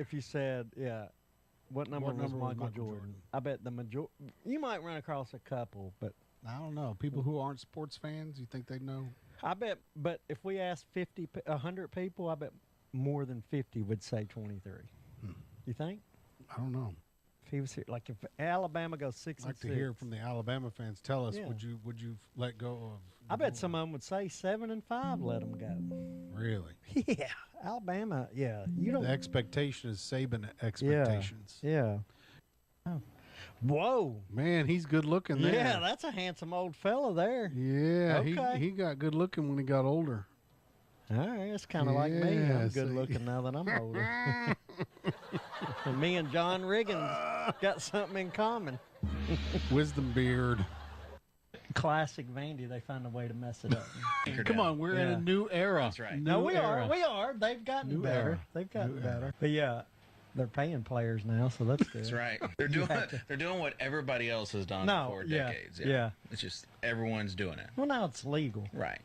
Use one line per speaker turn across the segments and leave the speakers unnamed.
if you said, what number was Michael Jordan? I bet the majority. You might run across a couple, but
I don't know. People who aren't sports fans, you think they know?
I bet. But if we asked 100 people, I bet more than 50 would say 23. You think?
I don't know.
If he was here, like if Alabama goes 6
I'd like
and 6,
to hear from the Alabama fans. Tell us,
Yeah.
would you let go of?
I bet some of them would say 7 and 5. Let them go.
Really?
Yeah, Alabama. Yeah, you don't.
The expectation is Saban expectations.
Yeah. Oh. Whoa.
Man, he's good looking there.
Yeah, that's a handsome old fella there.
Yeah,
Okay.
he got good looking when he got older.
All right, it's kind of like me.
Yeah,
I'm
see.
good looking now that I'm older. And me and John Riggins got something in common.
Wisdom beard.
Classic Vandy. They find a way to mess it up.
Come on, we're in a new era.
That's right.
No,
New
we
era.
are. We are. They've gotten
New
better.
era.
They've gotten
New era.
better. But yeah, they're paying players now, so that's good.
That's right. They're doing what everybody else has done for decades.
Yeah.
It's just everyone's doing it.
Well, now it's legal.
Right.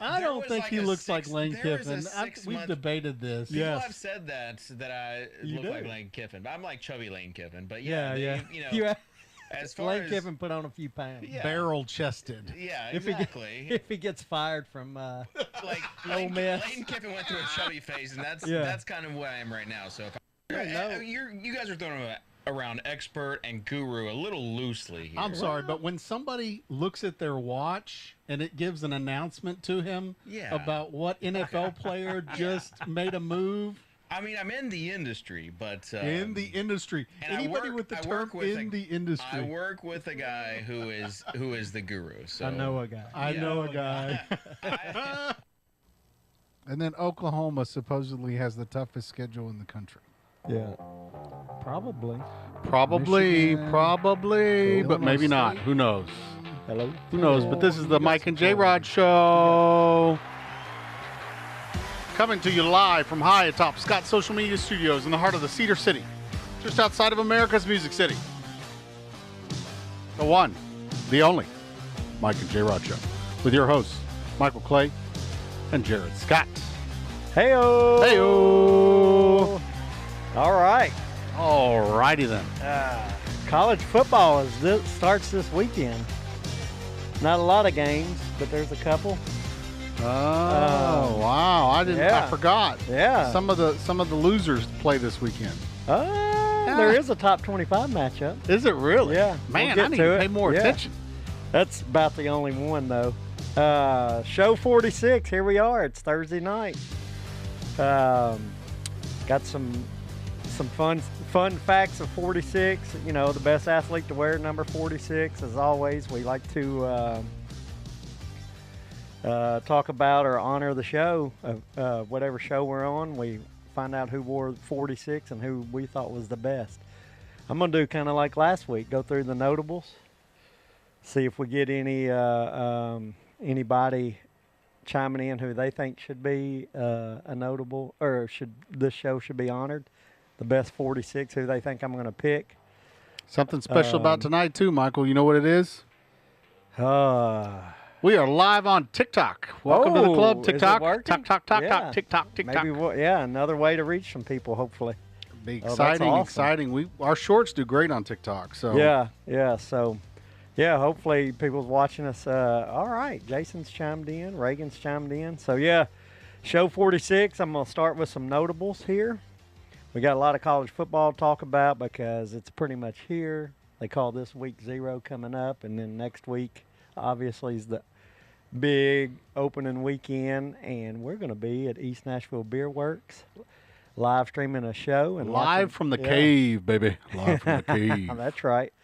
I
There
don't
was
think
like
he
a
looks like
six-
Lane
there was a
Kiffin. We've
6-month
debated this.
People
Yes.
have said that I
You
look
do.
like Lane Kiffin, but I'm like chubby Lane Kiffin. But
Yeah,
yeah,
yeah.
You know,
You
as far
Lane
as
Kiffin put on a few pounds.
Yeah.
Barrel chested.
yeah,
If he get-
exactly.
If he gets fired from
Like
Ole Miss.
Lane Kiffin went through a chubby phase, and that's
Yeah.
that's kind of where I am right now. So if
no.
you guys are throwing around expert and guru a little loosely here.
I'm sorry, but when somebody looks at their watch and it gives an announcement to him
Yeah.
about what NFL player just made a move
I mean, I'm in the industry, but
in the industry,
and I
anybody
work-
with the
I
term
work with
in
a-
the industry.
I work with a guy who is the guru. So
I know a guy.
I know a guy. And then Oklahoma supposedly has the toughest schedule in the country.
Yeah. Probably.
Probably,
Michigan,
probably, but
Illinois
maybe not.
State.
Who knows?
Hello.
Who knows? But this is the Mike and Jrod Show. Coming to you live from high atop Scott Social Media Studios in the heart of the Cedar City, just outside of America's Music City. The one, the only, Mike and Jrod Show, with your hosts, Michael Clay and Jared Scott.
Heyo.
Heyo.
All right.
All righty then.
College football starts this weekend. Not a lot of games, but there's a couple.
Oh wow! I
yeah.
forgot.
Yeah.
Some of the losers play this weekend.
There is a top 25 matchup.
Is it really?
Yeah.
Man,
we'll
I
get
need
to
to pay
it.
more
Yeah.
attention.
That's about the only one, though. Show 46. Here we are. It's Thursday night. Got some fun facts of 46. You know, the best athlete to wear number 46. As always, we like to talk about or honor the show. Whatever show we're on, we find out who wore 46 and who we thought was the best. I'm going to do kind of like last week. Go through the notables. See if we get anybody chiming in who they think should be a notable, or this show should be honored. The best 46 who they think I'm going to pick.
Something special about tonight too, Michael. You know what it is? We are live on TikTok. Welcome to the club,
is it
TikTok.
working?
TikTok,
Yeah.
TikTok.
Maybe another way to reach some people. Hopefully.
Be
that's
exciting,
awesome.
exciting. Our shorts do great on TikTok. So
Yeah. So, yeah. Hopefully, people's watching us. All right. Jason's chimed in. Reagan's chimed in. So yeah, show 46. I'm gonna start with some notables here. We got a lot of college football to talk about because it's pretty much here. They call this week 0 coming up, and then next week, obviously, is the big opening weekend, and we're going to be at East Nashville Beer Works, live streaming a show and
live from the cave, baby. Live from the cave.
That's right.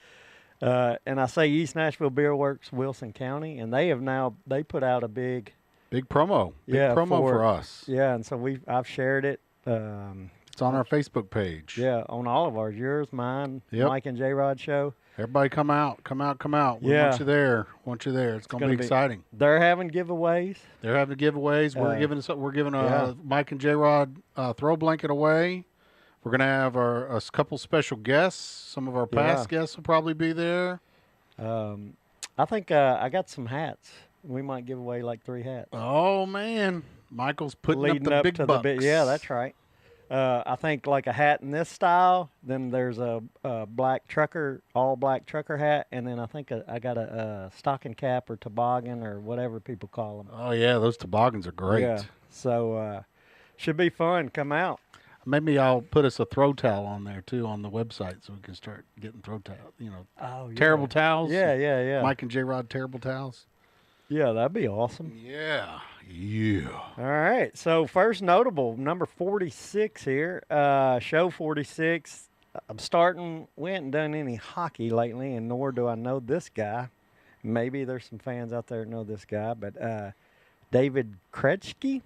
And I say East Nashville Beer Works, Wilson County, and they put out a big
promo. Big promo for us.
Yeah, and so I've shared it.
It's on our Facebook page.
Yeah, on all of ours, yours, mine,
Yep.
Mike and Jrod Show.
Everybody come out. We
Yeah.
want you there. It's going to be exciting.
They're having giveaways.
They're having giveaways. We're giving a Mike and Jrod throw blanket away. We're going to have a couple special guests. Some of our past guests will probably be there.
I think I got some hats. We might give away like 3 hats.
Oh, man. Michael's putting
Leading
up the big
to
bucks.
yeah, that's right. I think like a hat in this style. Then there's a black trucker, all black trucker hat, and then I think I got a stocking cap or toboggan or whatever people call them.
Oh yeah, those toboggans are great.
Yeah. So should be fun. Come out.
Maybe I'll put us a throw towel on there too on the website so we can start getting throw towels.
Oh, yeah.
Terrible towels.
Yeah.
Mike and Jrod terrible towels.
Yeah, that'd be awesome.
Yeah.
All right. So first notable, number 46 here, show 46. We hadn't done any hockey lately, and nor do I know this guy. Maybe there's some fans out there that know this guy, but David Krejci?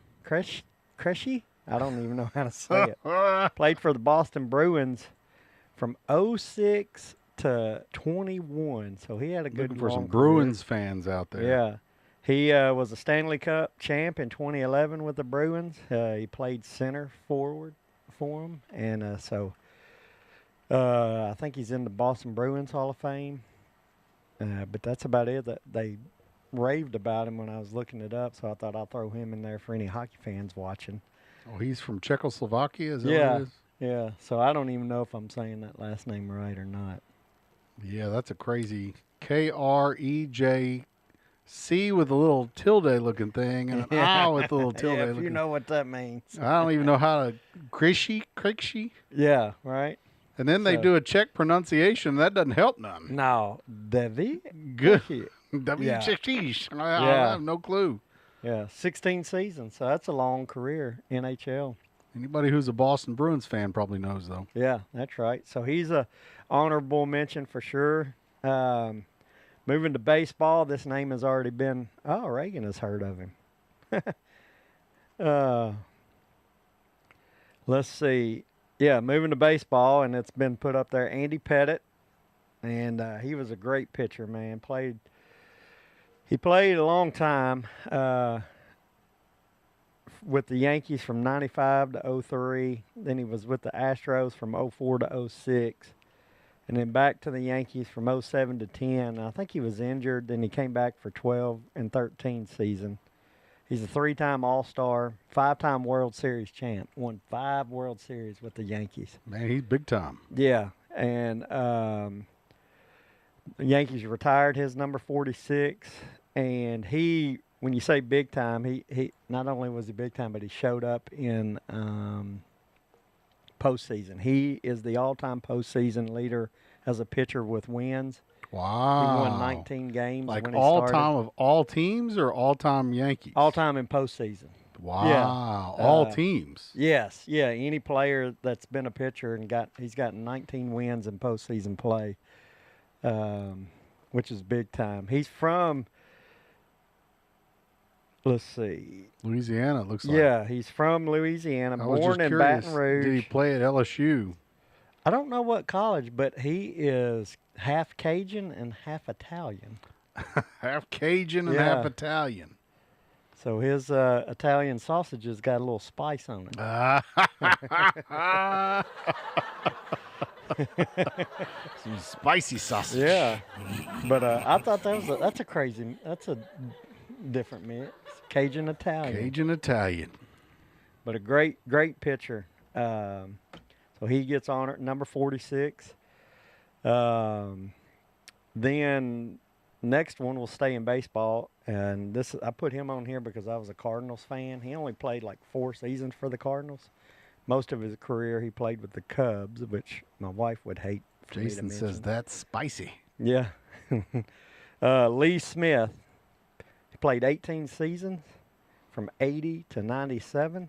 I don't even know how to say it. Played for the Boston Bruins from 06 to 21, so he had a good
Looking for
long
some
career.
Bruins fans out there.
Yeah. He was a Stanley Cup champ in 2011 with the Bruins. He played center forward for them, and so I think he's in the Boston Bruins Hall of Fame. But that's about it. That they raved about him when I was looking it up, so I thought I'll throw him in there for any hockey fans watching.
Oh, he's from Czechoslovakia, is that
Yeah.
what it is?
Yeah, so I don't even know if I'm saying that last name right or not.
Yeah, that's a crazy Krejc with a little tilde looking thing and an I with a little tilde
Yeah, if
looking.
you know what that means.
I don't even know how to Krejci.
Yeah, right?
And then they
So-
do a Czech pronunciation. That doesn't help none.
No, Devi?
Good.
Yeah.
I have no clue.
Yeah, 16 seasons, so that's a long career, NHL.
Anybody who's a Boston Bruins fan probably knows, though.
Yeah, that's right. So he's a honorable mention for sure. Moving to baseball, this name has already been. Oh, Reagan has heard of him. Let's see. Yeah, moving to baseball, and it's been put up there. Andy Pettitte, and he was a great pitcher, man. He played a long time with the Yankees from 95 to 03. Then he was with the Astros from 04 to 06. And then back to the Yankees from 07 to 10. I think he was injured. Then he came back for 12 and 13 season. He's a 3-time All-Star, 5-time World Series champ. Won 5 World Series with the Yankees.
Man, he's big time.
Yeah, and the Yankees retired his number 46. And he, when you say big time, he not only was he big time, but he showed up in postseason. He is the all-time postseason leader as a pitcher with wins.
Wow.
He won 19 games.
Like
when he
all
started.
time of all teams or all time Yankees?
All time in postseason.
Wow. All teams.
Yes, yeah. Any player that's been a pitcher and he's gotten 19 wins in postseason play, which is big time. He's from. Let's see.
Louisiana, it looks like.
Yeah, he's from Louisiana,
I was
born
just
in
curious,
Baton Rouge.
did he play at LSU?
I don't know what college, but he is half Cajun and half Italian.
Half Cajun and
Yeah.
half Italian.
So his Italian sausages got a little spice on it.
Some spicy sausage.
Yeah, but I thought that's a different mix, Cajun Italian.
Cajun Italian.
But a great pitcher. So he gets honored number 46. Then next one will stay in baseball, and I put him on here because I was a Cardinals fan. He only played like 4 seasons for the Cardinals. Most of his career he played with the Cubs, which my wife would hate. For me to
Jason says
mention.
that's spicy.
Yeah. Lee Smith. He played 18 seasons from 80 to 97.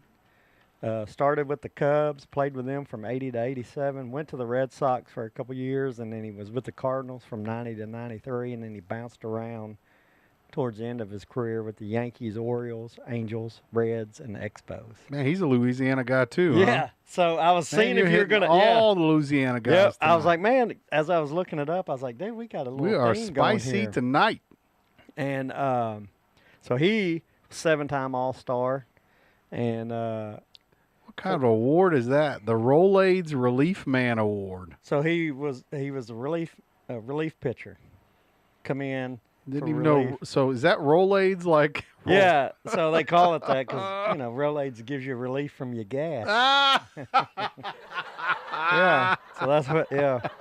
Started with the Cubs, played with them from 80 to 87, went to the Red Sox for a couple years, and then he was with the Cardinals from 90 to 93, and then he bounced around towards the end of his career with the Yankees, Orioles, Angels, Reds, and Expos.
Man, he's a Louisiana guy too.
Yeah.
Huh?
So I was
Man,
seeing
you're
if you were
hitting
going to.
all the Louisiana guys.
Yep. I was
tonight.
like, man, as I was looking it up, I was like, dude, we got a little
we are
theme going
spicy
here.
tonight.
And so he 7-time All-Star, and
What kind of award is that? The Rolaids Relief Man Award.
so he was a relief pitcher. Come in,
Didn't
for
even
relief.
know. So is that Rolaids like?
Yeah, so they call it that because, Rolaids gives you relief from your gas. Yeah, so that's what,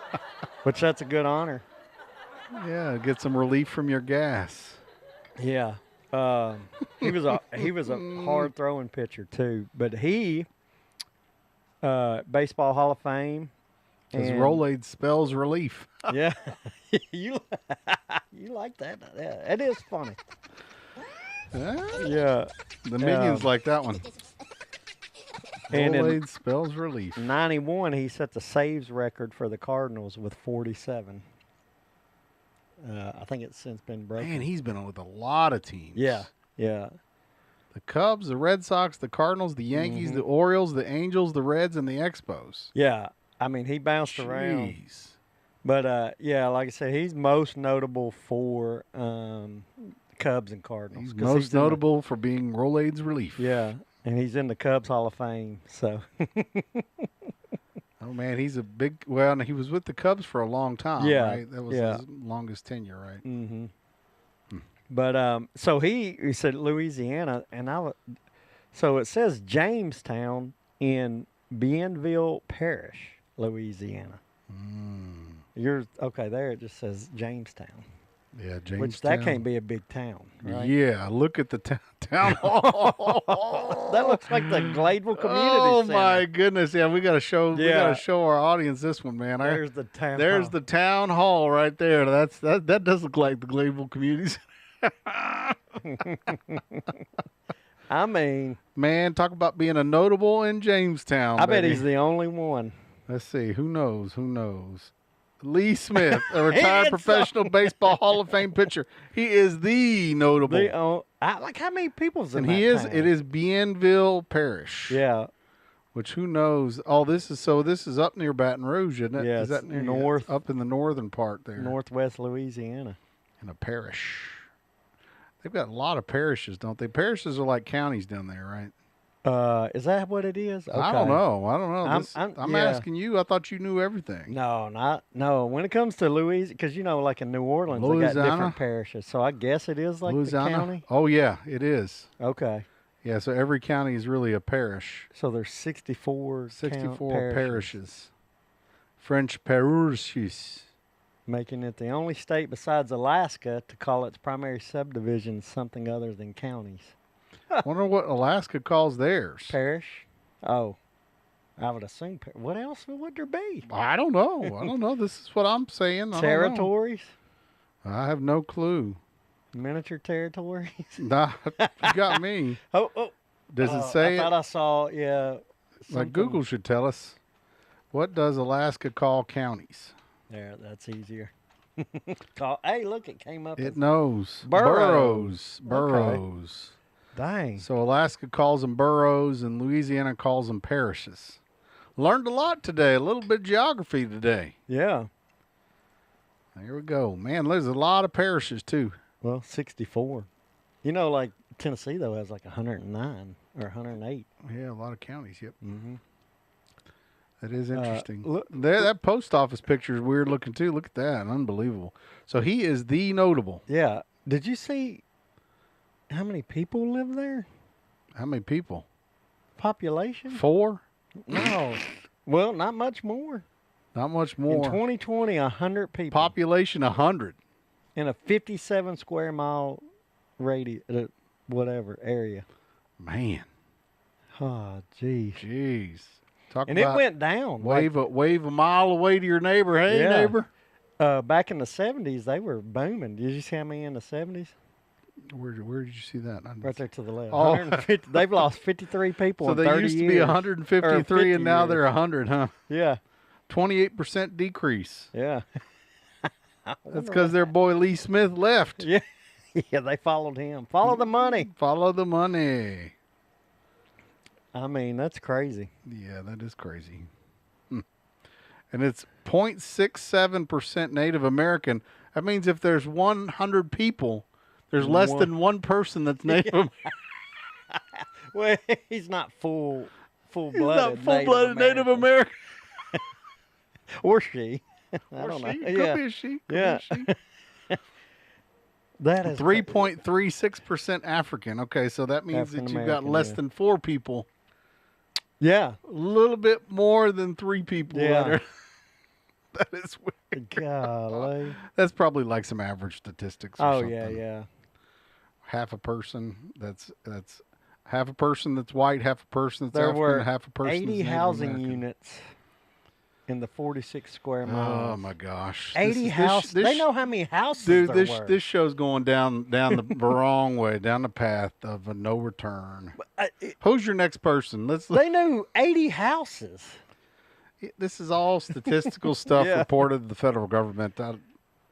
which that's a good honor.
Yeah, get some relief from your gas.
Yeah. He was a hard throwing pitcher too, but he baseball Hall of Fame.
Because
and-
Rolaids spells relief.
Yeah, you like that? Yeah, it is funny. Yeah,
The minions like that one.
And in-
Rolaids spells relief.
91, he set the saves record for the Cardinals with 47. I think it's since been broken.
Man, he's been with a lot of teams.
Yeah.
The Cubs, the Red Sox, the Cardinals, the Yankees, the Orioles, the Angels, the Reds, and the Expos.
Yeah. I mean, he bounced around.
Jeez.
But, like I said, he's most notable for Cubs and Cardinals.
He's
'cause
most
in the-
notable for being Rolaids relief.
Yeah, and he's in the Cubs Hall of Fame, so.
Oh, man, he's a big – well, he was with the Cubs for a long time,
Yeah,
right? That was
yeah.
his longest tenure, right?
Mm-hmm. But so he said Louisiana, and so it says Jamestown in Bienville Parish, Louisiana. You're okay there. It just says Jamestown,
Yeah, Jamestown.
which that can't be a big town, right?
Yeah, look at the town hall.
That looks like the Gladeville Community
Oh
Center.
my goodness! Yeah, we got to show. We got
Yeah.
to show our audience this one, man.
There's the town.
There's
hall.
the town hall right there. That does look like the Gladeville Community Center.
I mean,
Man, talk about being a notable in Jamestown.
I bet
baby.
he's the only one.
Let's see. Who knows? Who knows? Lee Smith, a retired
It's
professional baseball Hall of Fame pitcher. He is the notable.
Like how many people's in
and
that
he is.
town?
It is Bienville Parish.
Yeah.
Which who knows? Oh, this is up near Baton Rouge, isn't it?
Yeah,
is that
it's
near
north.
up in the northern part there,
Northwest Louisiana.
in a parish. They've got a lot of parishes, don't they? Parishes are like counties down there, right?
Is that what it is?
I don't
Okay.
know. I'm
yeah.
asking you. I thought you knew everything.
No. When it comes to Louisiana, because like in New Orleans, they got
Louisiana?
different parishes. So I guess it is like
Louisiana?
the county.
Oh yeah, it is.
Okay.
Yeah, so every county is really a parish.
So there's 64.
64
parishes,
parishes. French parishes.
making it the only state besides Alaska to call its primary subdivision something other than counties.
Wonder what Alaska calls theirs.
Parish. Oh, I would assume. What else would there be?
I don't know. This is what I'm saying. I don't know.
Territories.
I have no clue.
Miniature territories.
Nah, you got me.
Oh.
Does it say
I thought
it?
I saw. Yeah.
Like
something-
Google should tell us. What does Alaska call counties?
There, that's easier. Hey, look, it came up.
It
as-
knows.
Boroughs.
Boroughs.
Dang.
So Alaska calls them boroughs and Louisiana calls them parishes. Learned a lot today. A little bit of geography today.
Yeah.
There we go. Man, there's a lot of parishes too.
Well, 64. Like Tennessee though has like 109 or 108.
Yeah, a lot of counties. Yep.
Mm-hmm.
That is interesting.
look-
There, that post office picture is weird looking too. Look at that. Unbelievable. So he is the notable.
Yeah. Did you see how many people live there?
How many people?
Population?
4?
No. Well, not much more.
Not much
In
more.
2020, 100 people
Population 100.
in a 57 square mile radius, whatever area.
Man.
Oh, geez.
Jeez. Talk
And
about
it went down.
wave a mile away to your neighbor. Hey,
Yeah.
neighbor.
Back in the 70s, they were booming. Did you see how many in the 70s?
Where did you see that? I didn't
Right
see-
there to the left.
Oh.
150, they've lost 53 people
So
in
they
30
used to
years.
be
Or
153
50
and now
years.
they're 100, huh?
Yeah,
28% decrease.
yeah.
That's because their boy Lee Smith left.
Yeah, yeah, they followed him. Follow the money.
Follow the money.
I mean, that's crazy.
Yeah, that is crazy. And it's 0.67% Native American. That means if there's 100 people, there's less than one person that's Native American.
Well, he's not full-blooded.
He's not full-blooded Native American.
Or she. I
Or
don't
she.
know.
Could
Yeah.
be a she. Could
Yeah.
be a she.
That is
3.36% African. Okay, so that means that you've got
African-American,
less
yeah.
than 4 people.
Yeah.
A little bit more than 3 people.
Yeah.
That is weird.
Golly.
That's probably like some average statistics or
Oh,
something.
yeah.
Half a person that's half a person that's white, half a person that's
There
African,
were
half a person
80
that's Native
housing
American.
units in the 46 square miles.
Oh my gosh.
80 houses. They know how many houses
Dude,
there were.
this show's going down the wrong way, down the path of a no return. Who's your next person?
They knew 80 houses.
This is all statistical stuff
Yeah.
reported to the federal government.
That's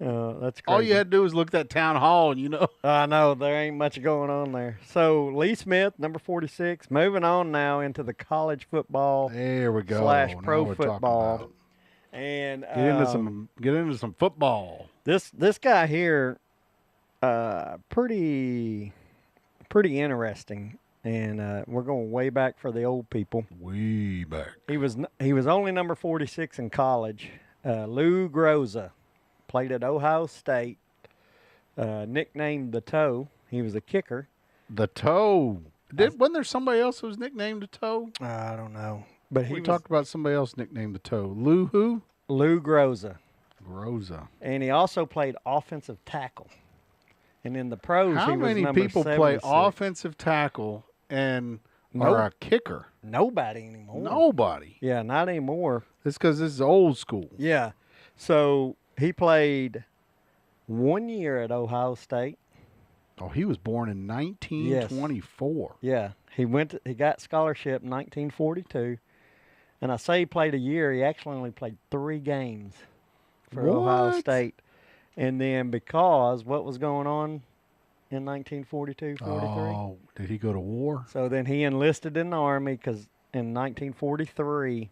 crazy.
All you had to do was look at that town hall, and you know.
I know, there ain't much going on there. So, Lee Smith, number 46, moving on now into the college football
There we go.
/
Now
pro
we're talking
football.
about it.
And
Get into some football.
this guy here, pretty interesting. And we're going way back for the old people.
Way back.
He was only number 46 in college. Lou Groza played at Ohio State. Nicknamed the Toe. He was a kicker.
The Toe. Wasn't there somebody else who was nicknamed the Toe?
I don't know, but
We talked about somebody else nicknamed the Toe. Lou who?
Lou Groza,
Groza.
and he also played offensive tackle. And in the pros,
How
he was
many
number
people
76.
play offensive tackle and
Nope.
are a kicker?
Nobody anymore.
Nobody.
Yeah, not anymore.
It's because this is old school.
Yeah. So he played 1 year at Ohio State.
Oh, he was born in 1924.
Yeah. He got scholarship in 1942. And I say he played a year. He actually only played 3 games for Ohio
What?
State. And then because what was going on in 1942, 43?
Oh, did he go to war?
So then he enlisted in the Army because in 1943,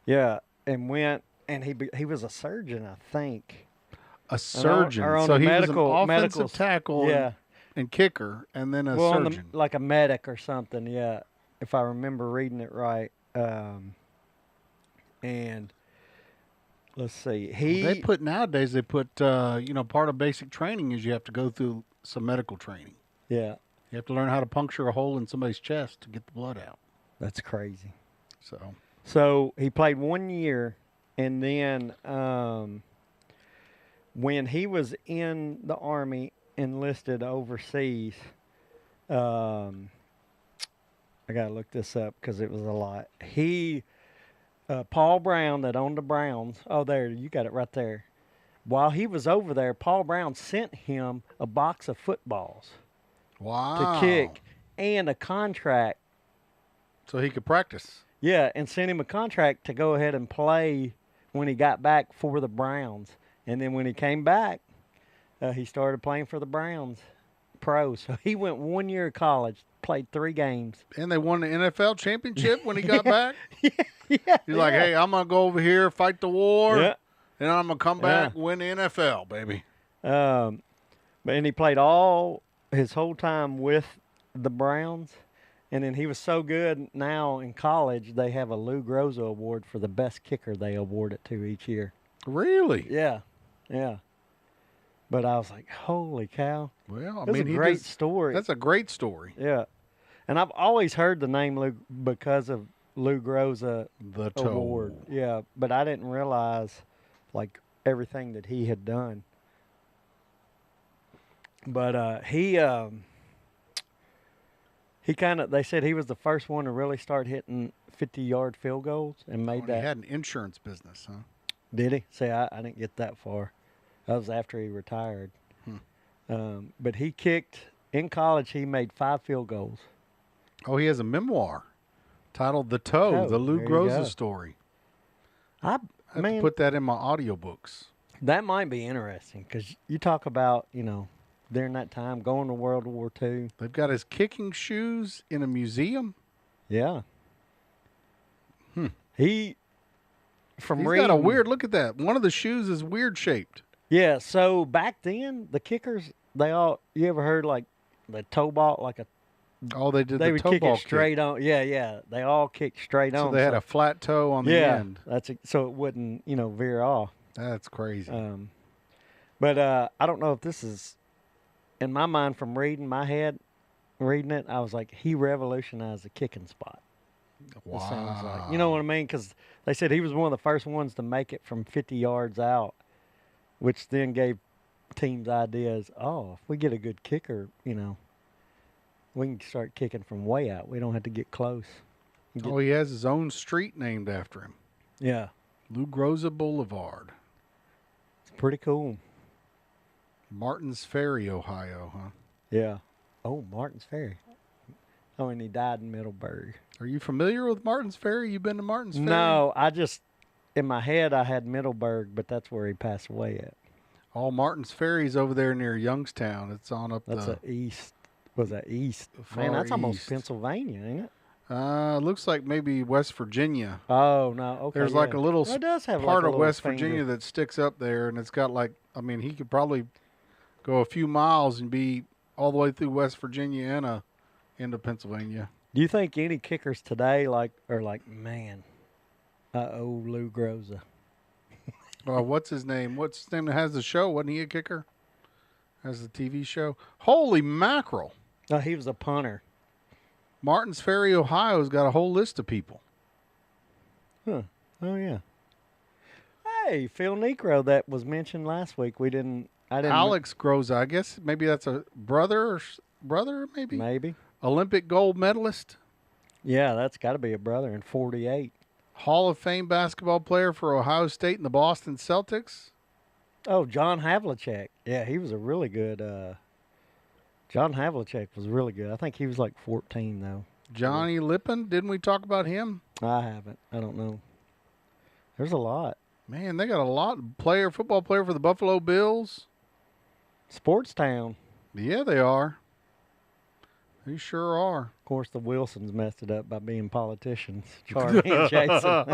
yeah, and went, and he was a surgeon, I think.
A surgeon.
or on
So
the
he
medical-
was an
medical-
offensive tackle
Yeah.
and kicker, and then a
Well,
surgeon.
like a medic or something, yeah, if I remember reading it right. And let's see,
Nowadays they put part of basic training is you have to go through some medical training.
yeah,
You have to learn how to puncture a hole in somebody's chest to get the blood out.
that's crazy.
So
he played 1 year, and then when he was in the Army, enlisted overseas, I got to look this up because it was a lot. Paul Brown that owned the Browns, there, you got it right there. While he was over there, Paul Brown sent him a box of footballs
wow.
to kick and a contract.
So he could practice.
Yeah, and sent him a contract to go ahead and play when he got back for the Browns. And then when he came back, he started playing for the Browns pro. So he went 1 year of college, played 3 games.
And they won the NFL championship when he got back.
Yeah.
He's like, hey, I'm going to go over here, fight the war,
Yeah.
and I'm going to come back, win the NFL, baby.
And he played all his whole time with the Browns. And then he was so good now in college, they have a Lou Groza award for the best kicker they award it to each year.
Really?
Yeah. But I was like, holy cow.
Well,
That's a great story.
That's a great story.
Yeah. And I've always heard the name Lou because of Lou Groza
The Toe.
award. Yeah, but I didn't realize like everything that he had done. But he they said he was the first one to really start hitting 50-yard field goals and made that.
He had an insurance business, huh?
Did he? See, I didn't get that far. That was after he retired. But he kicked in college. He made 5 field goals.
Oh, he has a memoir titled "The Toe," the Lou
There you
Groza
go.
story.
I
have to put that in my audiobooks.
That might be interesting because you talk about, during that time going to World War II.
They've got his kicking shoes in a museum.
Yeah. He's
got a weird look at that. One of the shoes is weird shaped.
Yeah, so back then the kickers, you ever heard like the toe ball, like a
Oh, they did
they
the
would
toe
kick
ball
it straight on. Yeah. They all kicked straight on.
So they had a flat toe on the end.
So it wouldn't, veer off.
That's crazy.
But I don't know if this is in my mind, from reading it, I was like, he revolutionized the kicking spot.
Wow.
It sounds like, you know what I mean? Because they said he was one of the first ones to make it from 50 yards out, which then gave teams ideas. Oh, if we get a good kicker, we can start kicking from way out. We don't have to get close.
He has his own street named after him.
Yeah.
Lou Groza Boulevard.
It's pretty cool.
Martins Ferry, Ohio, huh?
Yeah. Oh, Martins Ferry. Oh, and he died in Middleburg.
Are you familiar with Martins Ferry? You been to Martins Ferry?
No, in my head, I had Middleburg, but that's where he passed away at.
Oh, Martins Ferry's over there near Youngstown. It's on up
That's
the...
east. Was that east?
Far
Man, that's almost
east.
Pennsylvania, ain't it?
Looks like maybe West Virginia.
Oh, no. Okay.
There's like a little
Well, it does have
part
like a
of
little
West
finger.
Virginia that sticks up there, and it's got he could probably go a few miles and be all the way through West Virginia and into Pennsylvania.
Do you think any kickers today are like, man, Lou Groza?
What's his name? What's his name that has the show? Wasn't he a kicker? Has the TV show? Holy mackerel.
No, he was a punter.
Martins Ferry, Ohio's got a whole list of people.
Huh. Oh, yeah. Hey, Phil Necro that was mentioned last week. I didn't.
Alex Groza, I guess maybe that's a brother, maybe?
Maybe.
Olympic gold medalist.
Yeah, that's got to be a brother in 48.
Hall of Fame basketball player for Ohio State and the Boston Celtics.
Oh, John Havlicek. Yeah, he was a really good. John Havlicek was really good. I think he was like 14, though.
Johnny Lippin, didn't we talk about him?
I haven't. I don't know. There's a lot.
Man, they got a lot. Football player for the Buffalo Bills.
Sports Town.
Yeah, they are. They sure are.
Of course, the Wilsons messed it up by being politicians. Charlie and Jason.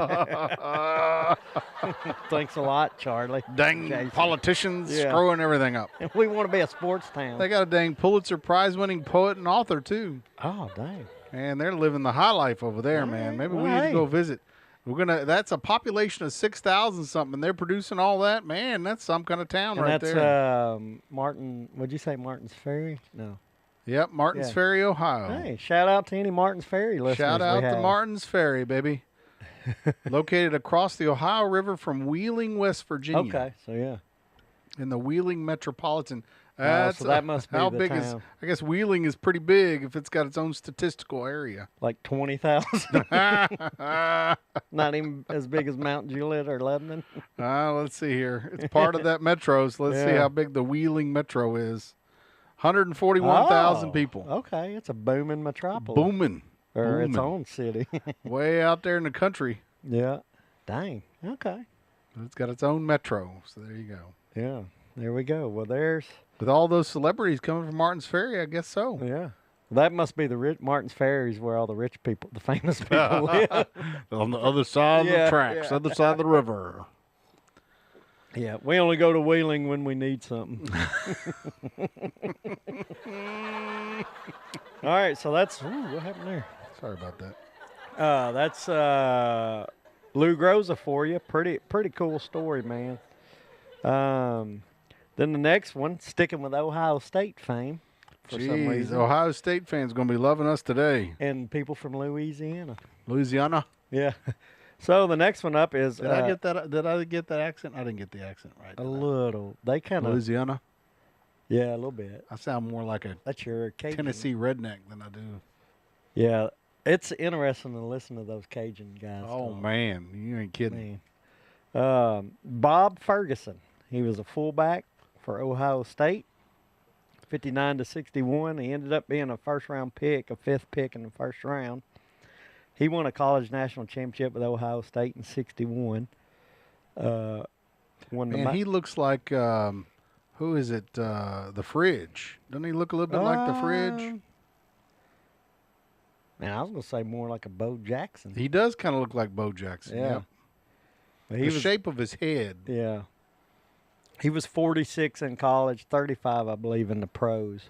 Thanks a lot, Charlie.
Dang
Jason.
politicians
Yeah.
screwing everything up.
We want to be a sports town.
They got a dang Pulitzer Prize-winning poet and author, too.
Oh, dang.
Man, they're living the high life over there, man. Maybe we need to go visit. That's a population of 6,000 something. They're producing all that. Man, that's some kind of town
And
right
that's
there.
Martin. Would you say Martins Ferry? No.
Yep, Martins
Yeah.
Ferry, Ohio.
Hey, shout out to any Martins Ferry listeners.
Shout out
we
to
have.
Martins Ferry, baby. Located across the Ohio River from Wheeling, West Virginia.
Okay, so yeah.
In the Wheeling metropolitan.
So that must be
how
the
big
town.
is? I guess Wheeling is pretty big if it's got its own statistical area.
Like 20,000. Not even as big as Mount Juliet or Lebanon.
Let's see here. It's part of that metro, so let's see
Yeah.
how big the Wheeling metro is. 141,000 people.
Okay, it's a booming metropolis.
Booming.
Or its
Booming.
own city.
Way out there in the country.
Yeah. Dang. Okay.
It's got its own metro, so there you go.
Yeah. There we go. Well, there's.
With all those celebrities coming from Martins Ferry, I guess so.
Yeah. That must be the Martins Ferry's where all the rich people, the famous people live.
On the other side of
Yeah,
the tracks,
yeah.
other side of the river.
Yeah. We only go to Wheeling when we need something. All right. So that's. Ooh, what happened there?
Sorry about that.
That's Lou Groza for you. Pretty cool story, man. Then the next one, sticking with Ohio State fame for some
Jeez,
reason.
Ohio State fans going to be loving us today.
And people from Louisiana.
Louisiana.
Yeah. So the next one up is
Did I get that? Did I get that accent? I didn't get the accent right.
a
did I?
little. They kind of.
Louisiana.
Yeah, a little bit.
I sound more like a
That's your Cajun.
Tennessee redneck than I do.
Yeah, it's interesting to listen to those Cajun guys.
Oh
talk.
man, you ain't kidding.
Man. Bob Ferguson. He was a fullback for Ohio State. 59 to 61. He ended up being a first-round pick, a fifth pick in the first round. He won a college national championship with Ohio State in 61.
Man, he looks like who is it? The Fridge. Doesn't he look a little bit like the Fridge?
Man, I was gonna say more like a Bo Jackson.
He does kind of look like Bo Jackson.
Yeah.
Yep.
But
The shape of his head.
Yeah. He was 46 in college, 35, I believe, in the pros.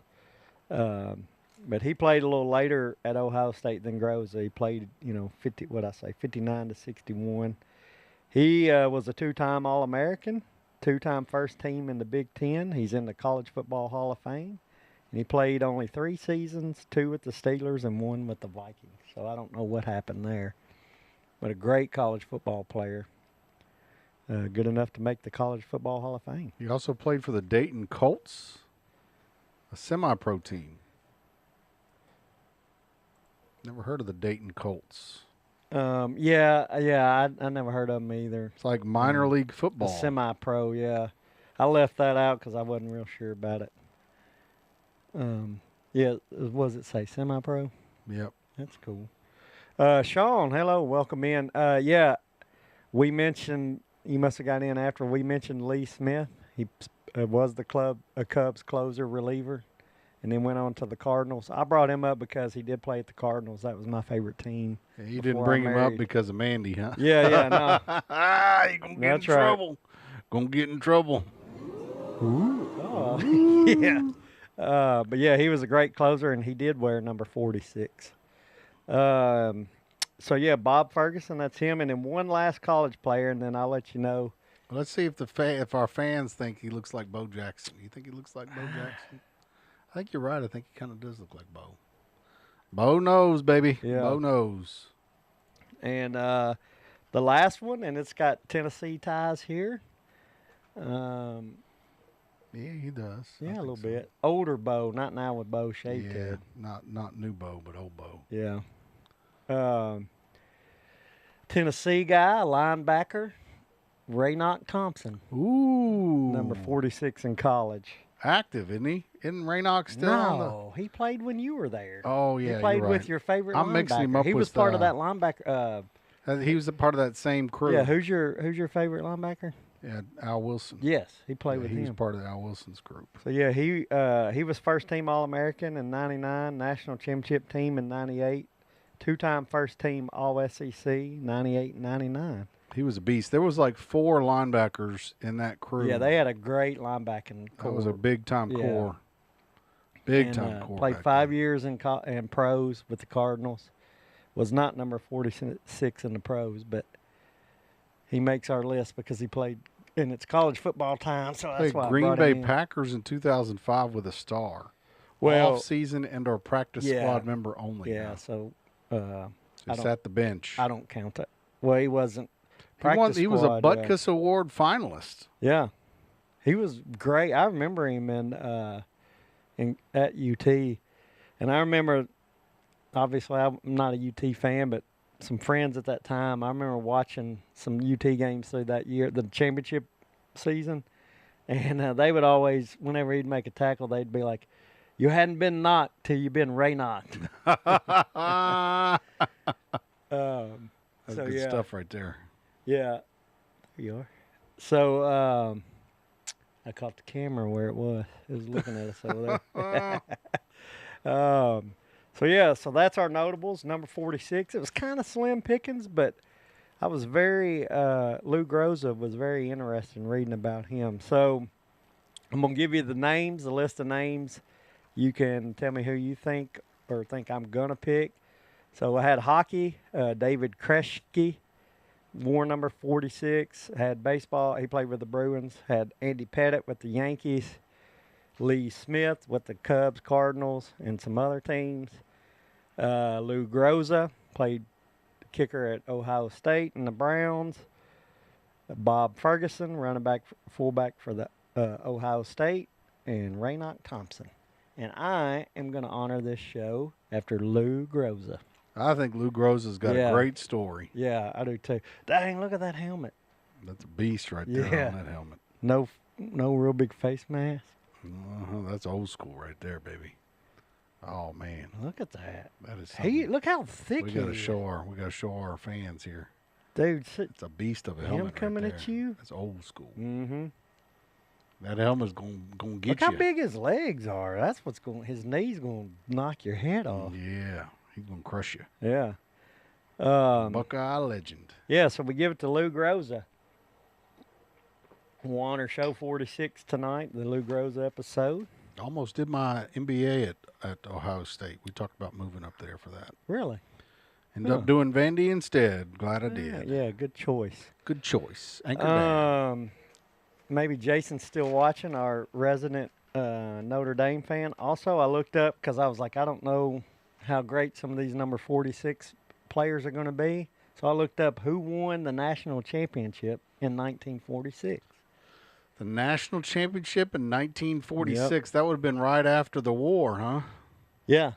But he played a little later at Ohio State than Groza. He played, 59 to 61. He was a two-time All-American, two-time first team in the Big Ten. He's in the College Football Hall of Fame. And he played only 3 seasons, 2 with the Steelers and 1 with the Vikings. So I don't know what happened there. But a great college football player. Good enough to make the College Football Hall of Fame.
He also played for the Dayton Colts, a semi-pro team. Never heard of the Dayton Colts.
Yeah, I never heard of him either.
It's like minor league
A
football.
semi-pro, yeah. I left that out because I wasn't real sure about it. Yeah, what does it say? Semi-pro?
Yep.
That's cool. Sean, hello, welcome in. Yeah, we mentioned, you must have got in after we mentioned Lee Smith. He was the Cubs closer reliever, and then went on to the Cardinals. I brought him up because he did play at the Cardinals. That was my favorite team.
You didn't bring him up because of Mandy, huh?
Yeah, no.
You're going to get in trouble. Going to get in trouble.
Oh, yeah. But yeah, he was a great closer, and he did wear number 46. So yeah, Bob Ferguson, that's him, and then one last college player, and then I'll let you know.
Well, let's see if our fans think he looks like Bo Jackson. You think he looks like Bo Jackson? I think you're right. I think he kind of does look like Bo. Bo knows, baby.
Yeah.
Bo knows.
And the last one, and it's got Tennessee ties here.
Yeah, he does.
Yeah, a little bit. Older Bo, not now with Bo shaved
Yeah,
head.
not new Bo, but old Bo.
Yeah. Tennessee guy, linebacker, Raynoch Thompson.
Ooh.
Number 46 in college.
Active, isn't he? Isn't Raynoch still on the...
No, he played when you were there.
Oh, yeah,
he played
you're
with
right.
your favorite linebacker.
I'm mixing him up
he
with,
was part of that linebacker.
He was a part of that same crew.
Yeah, who's your favorite linebacker?
Yeah, Al Wilson.
Yes, he played with
he
him.
was part of Al Wilson's group.
So yeah, he was first team All-American in '99, national championship team in '98, 2-time first team All-SEC '98 and '99.
He was a beast. There was like 4 linebackers in that crew.
Yeah, they had a great linebacking core.
That was a big time
Yeah.
core. Big time core.
Played
back
5
then.
years in pros with the Cardinals. Was not number 46 in the pros, but he makes our list because he played, and it's college football time, so that's
Played
why I
Green
brought
Bay
him in.
Packers in 2005 with a star.
Well,
Off season and/or practice squad member only.
Yeah,
now.
so
Just at the bench.
I don't count that. Well, he wasn't.
He was a
squad,
Butkus Award finalist.
Yeah, he was great. I remember him at UT, and I remember. Obviously, I'm not a UT fan, but some friends at that time, I remember watching some UT games through that year, the championship season, and they would always, whenever he'd make a tackle, they'd be like, "You hadn't been knocked till you've been Ray-knocked."
That's
So,
good
yeah.
stuff right there.
Yeah, there you are. So I caught the camera where it was. It was looking at us over there. So yeah, so that's our notables. Number 46. It was kind of slim pickings, but I was very Lou Groza was very interested in reading about him. So I'm gonna give you the names, the list of names. You can tell me who you think I'm gonna pick. So I had hockey, David Kreschke, wore number 46. Had baseball, he played with the Bruins. Had Andy Pettit with the Yankees. Lee Smith with the Cubs, Cardinals, and some other teams. Lou Groza played kicker at Ohio State and the Browns. Bob Ferguson, running back, fullback for the Ohio State, and Raynoch Thompson. And I am going to honor this show after Lou Groza.
I think Lou Groza's got a great story.
Yeah, I do too. Dang, look at that helmet.
That's a beast right there on that helmet.
No real big face mask.
That's old school right there, baby. Oh man,
Look at that.
that is.
Look how thick
we
he
gotta
is.
show our fans here.
Dude,
It's a beast of a
him
helmet.
coming
right
at
there.
you?
That's old school.
Mm-hmm.
That helmet's gonna get
Look
you.
how big his legs are. That's what's going. His knees going to knock your head off.
Yeah, he's gonna crush you.
Yeah.
Buckeye legend.
Yeah. So we give it to Lou Groza. We'll honor show 46 tonight, the Lou Groza episode.
Almost did my MBA at Ohio State. We talked about moving up there for that.
Really?
Ended up doing Vandy instead. Glad I did.
Yeah. Good choice.
Good choice. Anchor down.
Maybe Jason's still watching, our resident Notre Dame fan. Also, I looked up because I was like, I don't know how great some of these number 46 players are going to be. So I looked up who won the national championship in 1946.
The national championship in 1946.
Yep.
That would have been right after the war, huh?
Yeah.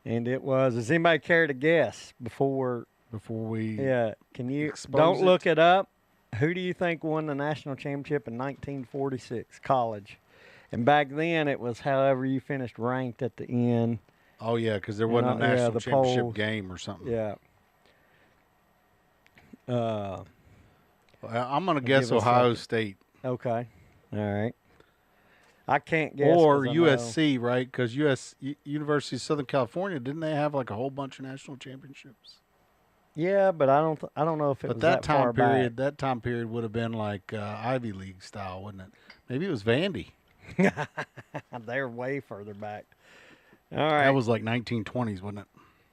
And it was, does anybody care to guess before
we
Yeah, can you
expose
don't
it?
look it up? Who do you think won the national championship in 1946 college? And back then it was however you finished ranked at the end.
Oh yeah, because there wasn't a national
the
championship
polls.
game or something.
Yeah.
I'm gonna guess
give a
Ohio
second.
State
Okay. All right. I can't guess.
or
'cause I know-
USC, right? Because University of Southern California, didn't they have like a whole bunch of national championships?
Yeah, but I don't know if it
But
was
that
far
time period,
back.
that time period would have been like Ivy League style, wouldn't it? Maybe it was Vandy.
They're way further back. All right.
That was like 1920s, wasn't it?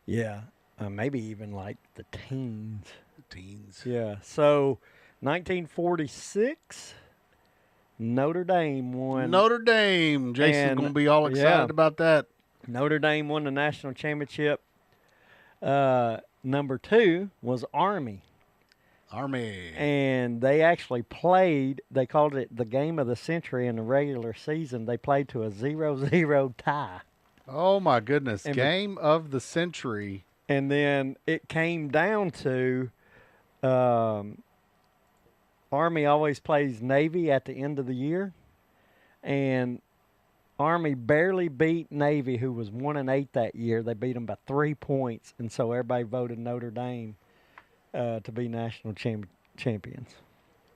Yeah. Maybe even like the teens.
Teens.
Yeah. So 1946, Notre Dame won.
Notre Dame. Jason's
And-
going to be all excited
yeah.
about that.
Notre Dame won the national championship. Number 2 was Army.
Army.
And they actually played, they called it the game of the century in the regular season. They played to a 0-0 tie.
Oh, my goodness.
And-
Game of the century.
And then it came down to Army always plays Navy at the end of the year. And Army barely beat Navy, who was 1-8 that year. They beat them by 3 points. And so everybody voted Notre Dame to be national champions.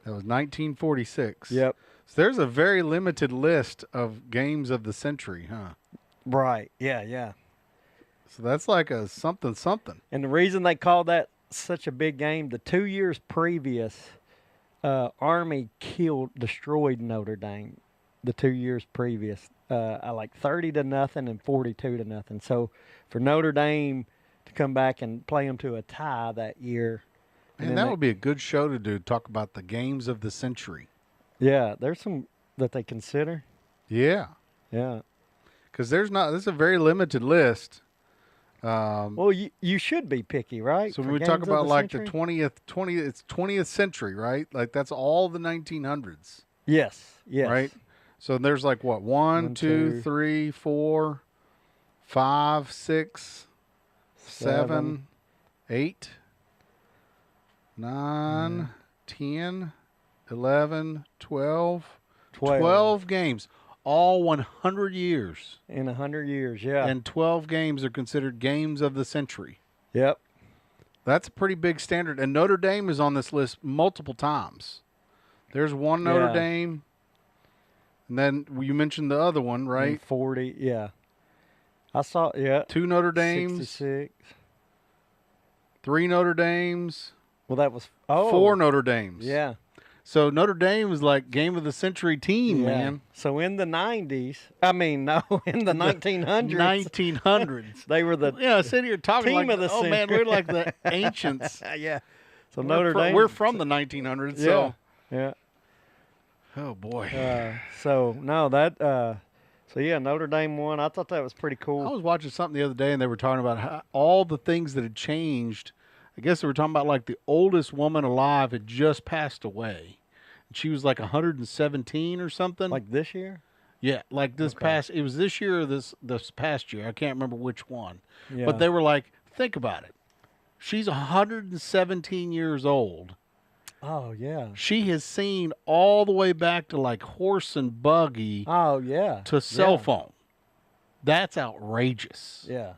That was 1946.
Yep.
So there's a very limited list of games of the century, huh?
Right. Yeah, yeah.
So that's like a something.
And the reason they called that such a big game, the 2 years previous, Army destroyed Notre Dame. The 2 years previous, like 30-0 and 42-0. So for Notre Dame to come back and play them to a tie that year,
Man, that would be a good show to do. Talk about the games of the century.
yeah, there's some that they consider.
Yeah,
Yeah.
because this is a very limited list.
Well, you should be picky, right?
So
for
when we
games
talk
of
about like
century?
the 20th century, right? Like that's all the 1900s,
Yes. Yes.
right? So there's like what, 1, 2,
2,
3, 4, 5, 6, 7, 8, 9, 10, 11, 12, 12 games, all 100 years.
In 100 years. Yeah.
And 12 games are considered games of the century.
Yep.
That's a pretty big standard. And Notre Dame is on this list multiple times. There's one Notre
Yeah.
Dame. And then you mentioned the other one, right?
And 40. Yeah. I saw. Yeah.
2 Notre Dames,
66.
3 Notre Dames,
Well, that was
4 Notre Dames.
Yeah.
So Notre Dame is like game of the century team,
Yeah.
man.
So in the 90s, in the 1900s,
1900s.
they were the
Yeah, sit here talking
Team
like,
of the
oh man,
century.
we're like the ancients.
yeah. So
We're
Notre
from,
Dame.
we're from the 1900s,
Yeah.
so.
Yeah.
Oh, boy.
So yeah, Notre Dame won. I thought that was pretty cool.
I was watching something the other day, and they were talking about how, all the things that had changed. I guess they were talking about like the oldest woman alive had just passed away. She was like 117 or something.
Like this year?
Yeah, like this
Okay.
past. It was this year or this past year. I can't remember which one.
Yeah.
But they were like, think about it. She's 117 years old.
Oh yeah.
She has seen all the way back to like horse and buggy
Oh yeah.
to cell
Yeah.
phone. That's outrageous.
Yeah.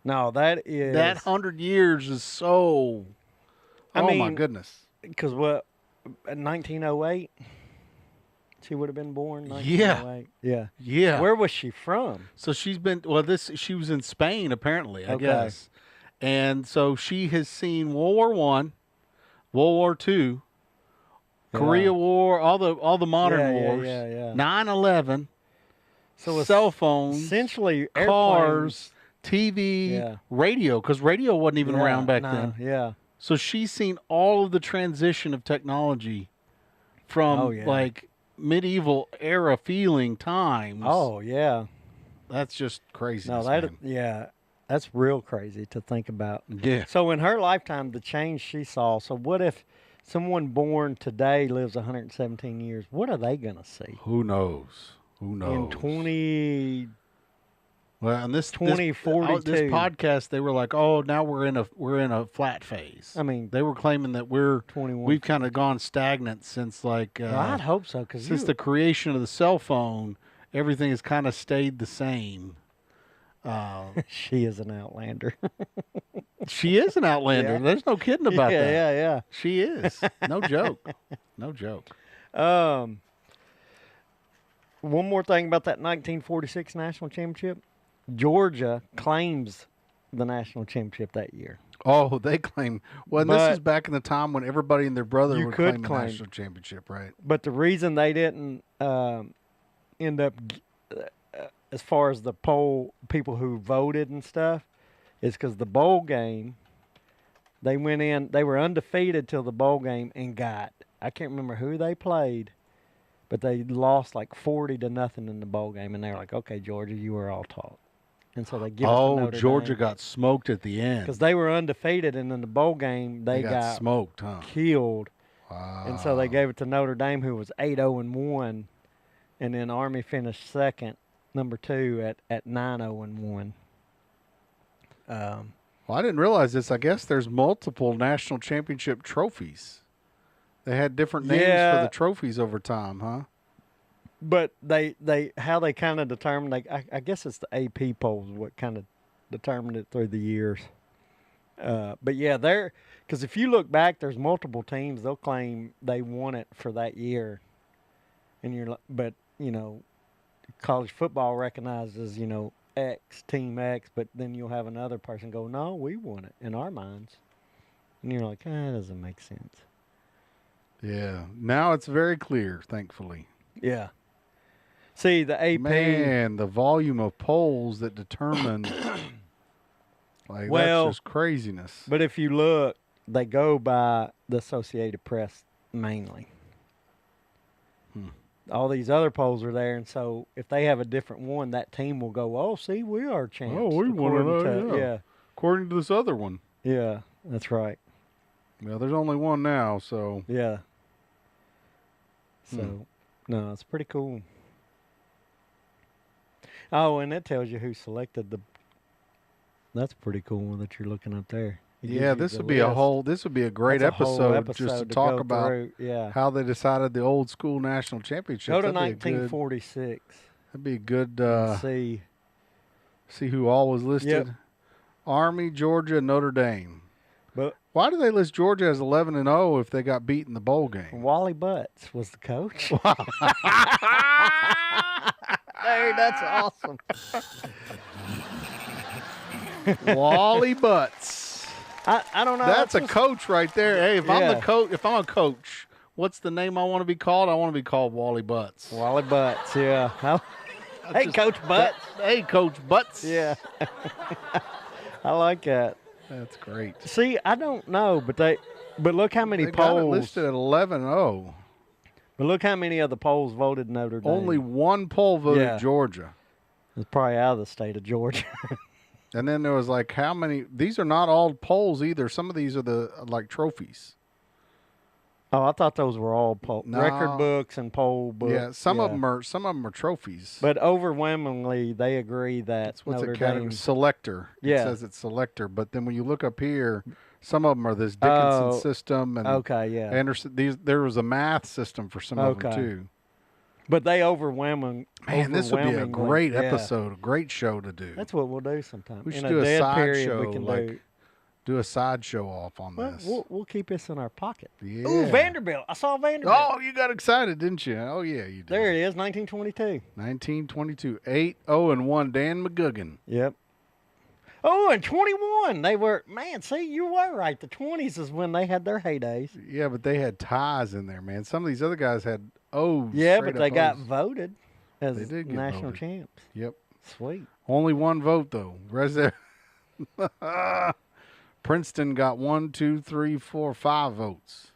No, that is
That 100 years is so.
I
Oh my
mean,
goodness!
because what, 1908, she would have been born.
Yeah.
1908. Yeah.
Yeah.
Where was she from?
So she's been. Well, she was in Spain apparently. I
Okay.
guess. And so she has seen World War One, World War Two,
Yeah.
Korea War, all the modern
Yeah, yeah,
wars.
yeah, yeah.
9/11.
So it's
cell phones,
essentially
cars, TV,
Yeah.
radio, because radio wasn't even around back then.
Yeah.
So she's seen all of the transition of technology from
Oh, yeah.
like medieval era feeling times.
Oh yeah.
That's just crazy.
No, that's real crazy to think about.
Yeah.
So in her lifetime, the change she saw. So what if someone born today lives 117 years? What are they gonna see?
Who knows? Who knows?
In 20.
Well, and this
2042.
this podcast, they were like, "Oh, now we're in a flat phase."
I mean,
they were claiming that
21.
we've kind of gone stagnant since like
Well, I'd hope so, because
since the creation of the cell phone, everything has kind of stayed the same.
She is an outlander.
She is an outlander.
Yeah.
There's no kidding about that.
Yeah.
She is. No joke. No joke.
One more thing about that 1946 national championship. Georgia claims the national championship that year.
Oh, they claim. Well, and this is back in the time when everybody and their brother would claim the national championship, right?
But the reason they didn't end up, as far as the poll people who voted and stuff, is because the bowl game, they went in, they were undefeated till the bowl game and got, I can't remember who they played, but they lost like 40-0 in the bowl game, and they were like, okay, Georgia, you were all taught. And so they give it to Notre
Georgia
Dame.
got smoked at the end.
Because they were undefeated, and in the bowl game, they got
smoked, huh?
Killed.
Wow.
And so they gave it to Notre Dame, who was 8-0-1, and then Army finished second, number 2, at 9-0-1.
Well, I didn't realize this. I guess there's multiple national championship trophies. They had different names for the trophies over time, huh?
But how they kind of determined, I guess it's the AP polls what kind of determined it through the years. But yeah, because if you look back, there's multiple teams, they'll claim they won it for that year. And but college football recognizes, X, team X, but then you'll have another person go, no, we won it in our minds. And you're like, that doesn't make sense.
Yeah. Now it's very clear, thankfully.
Yeah. See, the AP.
Man, the volume of polls that determine, that's just craziness.
But if you look, they go by the Associated Press mainly. All these other polls are there, and so if they have a different one, that team will go, oh, see, we are champs.
Oh, we won it.
Yeah.
According to this other one.
Yeah, that's right.
Well, there's only one now, so.
Yeah. So, no, it's pretty cool. Oh, and it tells you who selected the. That's pretty cool that you're looking up there.
Yeah, this would be a great episode just to talk about how they decided the old school national championships.
Go to 1946.
That'd be a good see who all was listed.
Yep.
Army, Georgia, Notre Dame.
But
why do they list Georgia as 11-0 if they got beat in the bowl game?
Wally Butts was the coach. Dude, that's awesome.
Wally Butts.
I don't know.
That's a coach right there. Hey, if I'm a coach, what's the name I want to be called? I want to be called Wally Butts.
Wally Butts, yeah. Hey, Coach Butts.
Hey, Coach Butts.
Yeah. I like that.
That's great.
See, I don't know, but look how many
they
polls.
Got it listed at 11-0.
But look how many of the polls voted Notre Dame.
Only one poll voted Georgia.
It's probably out of the state of Georgia.
And then there was like how many? These are not all polls either. Some of these are the trophies.
Oh, I thought those were all record books and poll books.
Yeah, some of them are trophies.
But overwhelmingly, they agree that Notre Dame
selector.
Yeah.
It says it's selector, but then when you look up here, some of them are this Dickinson system and Anderson. There was a math system for some of them too.
But they overwhelming.
Man, this would be a great episode, a great show to do.
That's what we'll do sometime.
We should do a side show, do a side show off on this.
We'll keep this in our pocket.
Yeah.
Ooh, Vanderbilt. I saw Vanderbilt.
Oh, you got excited, didn't you? Oh, yeah, you did.
There it is, 1922.
1922. 8-0-1, Dan McGugan.
Yep. Oh, and 21. They were, man, see, you were right. The 20s is when they had their heydays.
Yeah, but they had ties in there, man. Some of these other guys had O's.
Yeah, but they got voted as national
voted.
champs.
Yep.
Sweet.
Only one vote, though. Princeton got 1, 2, 3, 4, 5 votes.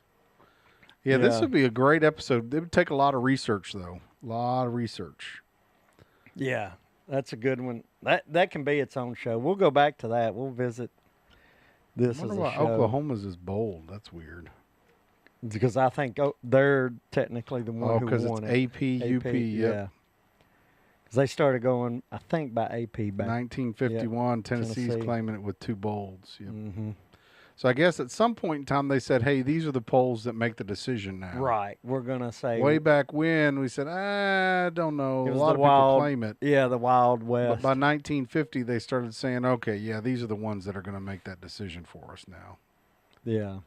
Yeah, this would be a great episode. It would take a lot of research, though. A lot of research.
Yeah, that's a good one. That can be its own show. We'll go back to that. We'll visit this
I
as
wonder
a
why
show.
Oklahoma's is bold. That's weird.
Because I think they're technically the one who
because
won
it's
it.
AP, UP.
Yeah. Because they started going, I think, by AP back.
1951,
Yep.
Tennessee's
Tennessee.
claiming it with 2 bolds. Yep.
Mm-hmm.
So I guess at some point in time they said, hey, these are the polls that make the decision now.
Right. We're going to say.
Way back when, we said, I don't know.
It
A
was
lot
the
of
wild,
people claim it.
Yeah, the Wild
But
West.
by 1950, they started saying, okay, yeah, these are the ones that are going to make that decision for us now.
Yeah.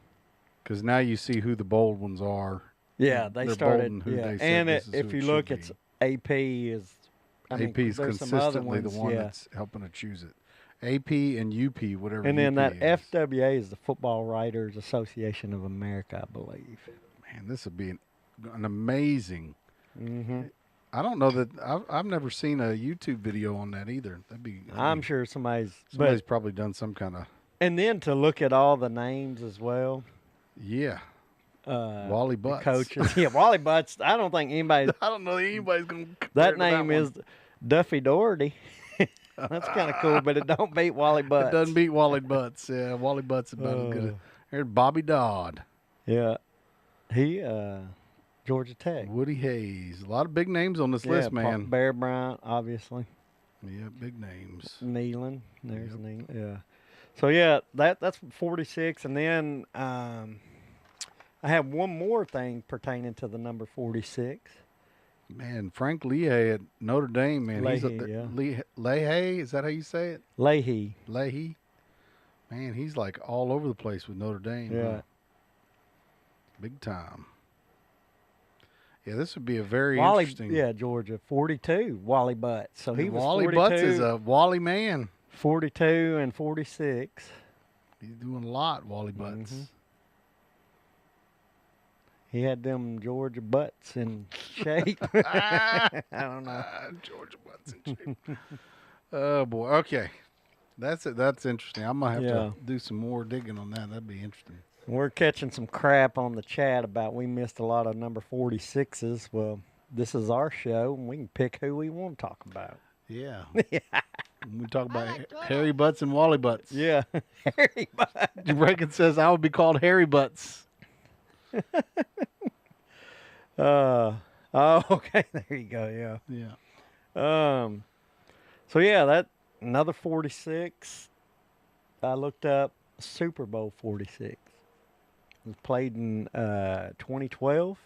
Because now you see who the bold ones are.
Yeah, they
They're
started.
bold in who
Yeah.
they said
And
this is
if
who
you
it
look,
should
it's
be.
AP is. I mean,
AP is
there's some other
consistently the
ones,
one
yeah.
that's helping to choose it. AP and UP, whatever.
And then
UP
that
is.
FWA is the Football Writers Association of America, I believe.
Man, this would be an amazing.
Mm-hmm.
I don't know that I've never seen a YouTube video on that either.
I'm sure somebody's
probably done some kind of.
And then to look at all the names as well.
Yeah. Wally
the
Butts.
coaches. Yeah, Wally Butts. I don't think anybody.
I don't know that anybody's going to.
That name is Duffy Doherty. That's kind of cool, but it don't beat Wally Butts.
It doesn't beat Wally Butts. Yeah, Wally Butts is about as good. There's Bobby Dodd.
Yeah. He, Georgia Tech.
Woody Hayes. A lot of big names on this list, man.
Bear Bryant, obviously.
Yeah, big names.
Nealon. There's Nealon. Yeah. So, yeah, that's 46. And then I have one more thing pertaining to the number 46.
Man, Frank Leahy at Notre Dame, man. He's
Leahy,
up there.
yeah.
Leahy, is that how you say it?
Leahy.
Leahy. Man, he's like all over the place with Notre Dame.
Yeah.
Huh? Big time. Yeah, this would be a very
Wally,
interesting.
yeah, Georgia, 42, Wally Butts. So he was
Wally
42,
Butts is a Wally man.
42 and 46.
He's doing a lot, Wally Butts.
Mhm. He had them Georgia butts in shape. I don't know.
Georgia Butts in shape. Oh boy. Okay, that's it. That's interesting. I'm gonna have to do some more digging on that. That'd be interesting.
We're catching some crap on the chat about we missed a lot of number 46s. Well, this is our show, and we can pick who we want to talk about.
Yeah. We talk about Harry Butts and Wally Butts.
Yeah, Harry Butts.
Reagan says I would be called Harry Butts.
Oh, okay. There you go. Yeah.
Yeah.
So yeah, that another 46. I looked up Super Bowl 46. It was played in 2012.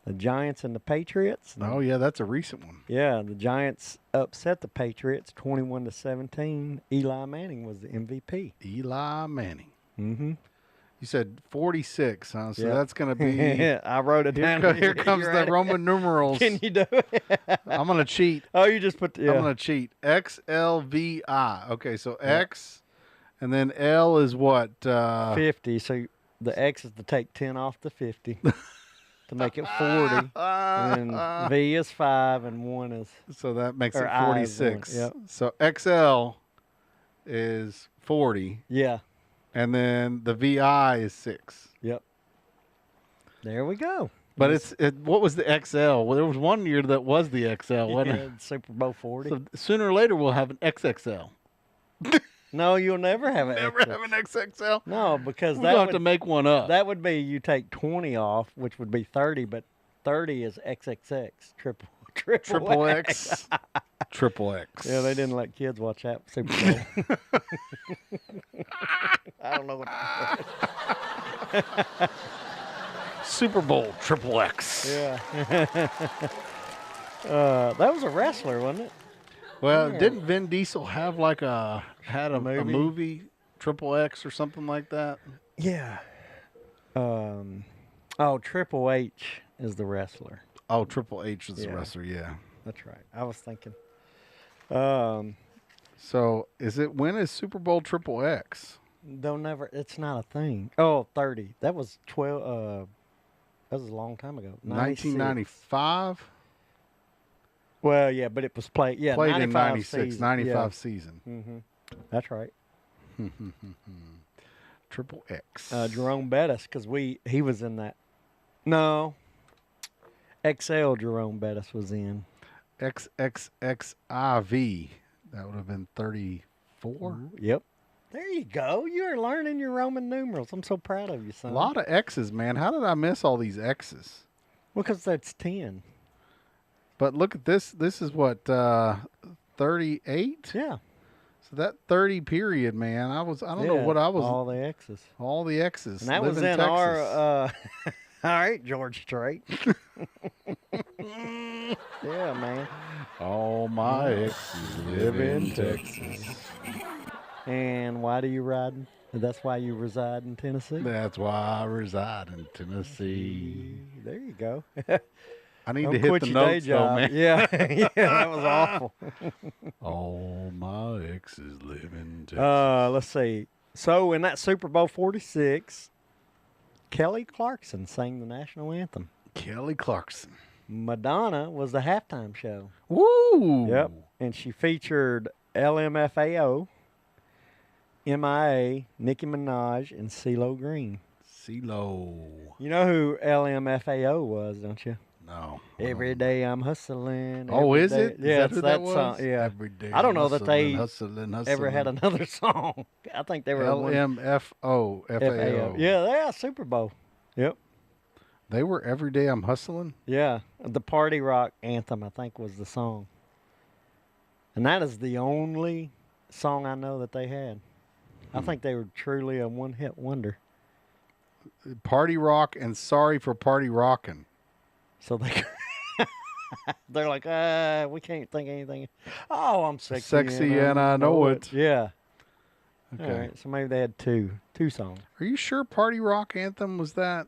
The Giants and the Patriots.
Oh yeah, that's a recent one.
Yeah, the Giants upset the Patriots 21-17. Eli Manning was the MVP.
Eli Manning.
Mm-hmm.
You said 46, huh? So
Yep.
that's going to be.
Yeah, I wrote it down.
Here comes the Roman numerals.
Can you do it?
I'm going to cheat.
Oh, you just put. Yeah.
I'm going to cheat. XLVI. Okay, so X, and then L is what?
50. So the X is to take 10 off the 50 to make it 40. And then V is 5 and 1 is.
So that makes it
or I is
46.
1. Yep.
So XL is 40,
Yeah.
and then the VI is 6.
Yep. There we go.
But what was the XL? Well, there was one year that was the XL, wasn't
Yeah,
it?
Super Bowl 40.
So sooner or later we'll have an XXL.
No, you'll never have an
Never
XL.
have an XXL.
No, because
We'll have to make one up.
that would be you take 20 off, which would be 30, but 30 is XXX, triple
X. Triple X.
Yeah, they didn't let kids watch that Super Bowl. I don't know what.
Super Bowl Triple X.
Yeah. That was a wrestler, wasn't it?
Well,
Yeah.
didn't Vin Diesel have like a
Movie?
movie Triple X or something like that?
Yeah. Triple H is the wrestler.
Oh, Triple H is the
Yeah.
wrestler. Yeah.
That's right. I was thinking.
So when is Super Bowl Triple X?
It's not a thing. Oh, 30. That was 12. That was a long time ago.
1995.
Well, yeah, but it was played. Yeah,
Played in
95
96,
season.
95 season.
Mm-hmm. That's right.
Triple X.
Jerome Bettis, because he was in that No. XL Jerome Bettis was in.
XXXIV. That would have been 34.
Yep. There you go. You're learning your Roman numerals. I'm so proud of you, son.
A lot of X's, man. How did I miss all these X's?
Well, because that's 10.
But look at this. This is what, 38?
Yeah.
So that 30 period, man, I don't know what I was.
All the X's.
All the X's.
And that was in
Texas.
our, all right, George Strait. Yeah, man.
All my exes live in Texas.
And why do you ride? That's why you reside in Tennessee?
That's why I reside in Tennessee.
There you go.
I need
Don't
to hit
quit
the
your day
notes, though,
job.
man.
Yeah, yeah, that was awful.
All my exes live in Texas.
Let's see. So in that Super Bowl 46, Kelly Clarkson sang the national anthem.
Kelly Clarkson.
Madonna was the halftime show.
Woo!
Yep. And she featured LMFAO, MIA, Nicki Minaj, and CeeLo Green.
CeeLo.
You know who LMFAO was, don't you?
No.
Every day I'm hustling.
Oh,
every
is
day.
it?
Yeah,
Is
it's
that
that
who that
song.
was?
Yeah.
Every day
I don't know that they
hustling.
ever had another song. I think they were
LMFO. FAO.
Yeah, Super Bowl. Yep.
They were Every Day I'm Hustling?
Yeah. The Party Rock Anthem, I think, was the song. And that is the only song I know that they had. I think they were truly a one-hit wonder.
Party Rock and Sorry for Party Rockin'.
So they're like, we can't think of anything. Oh, I'm sexy.
Sexy and I know it.
Yeah.
Okay.
All right. So maybe they had two songs.
Are you sure Party Rock Anthem was that?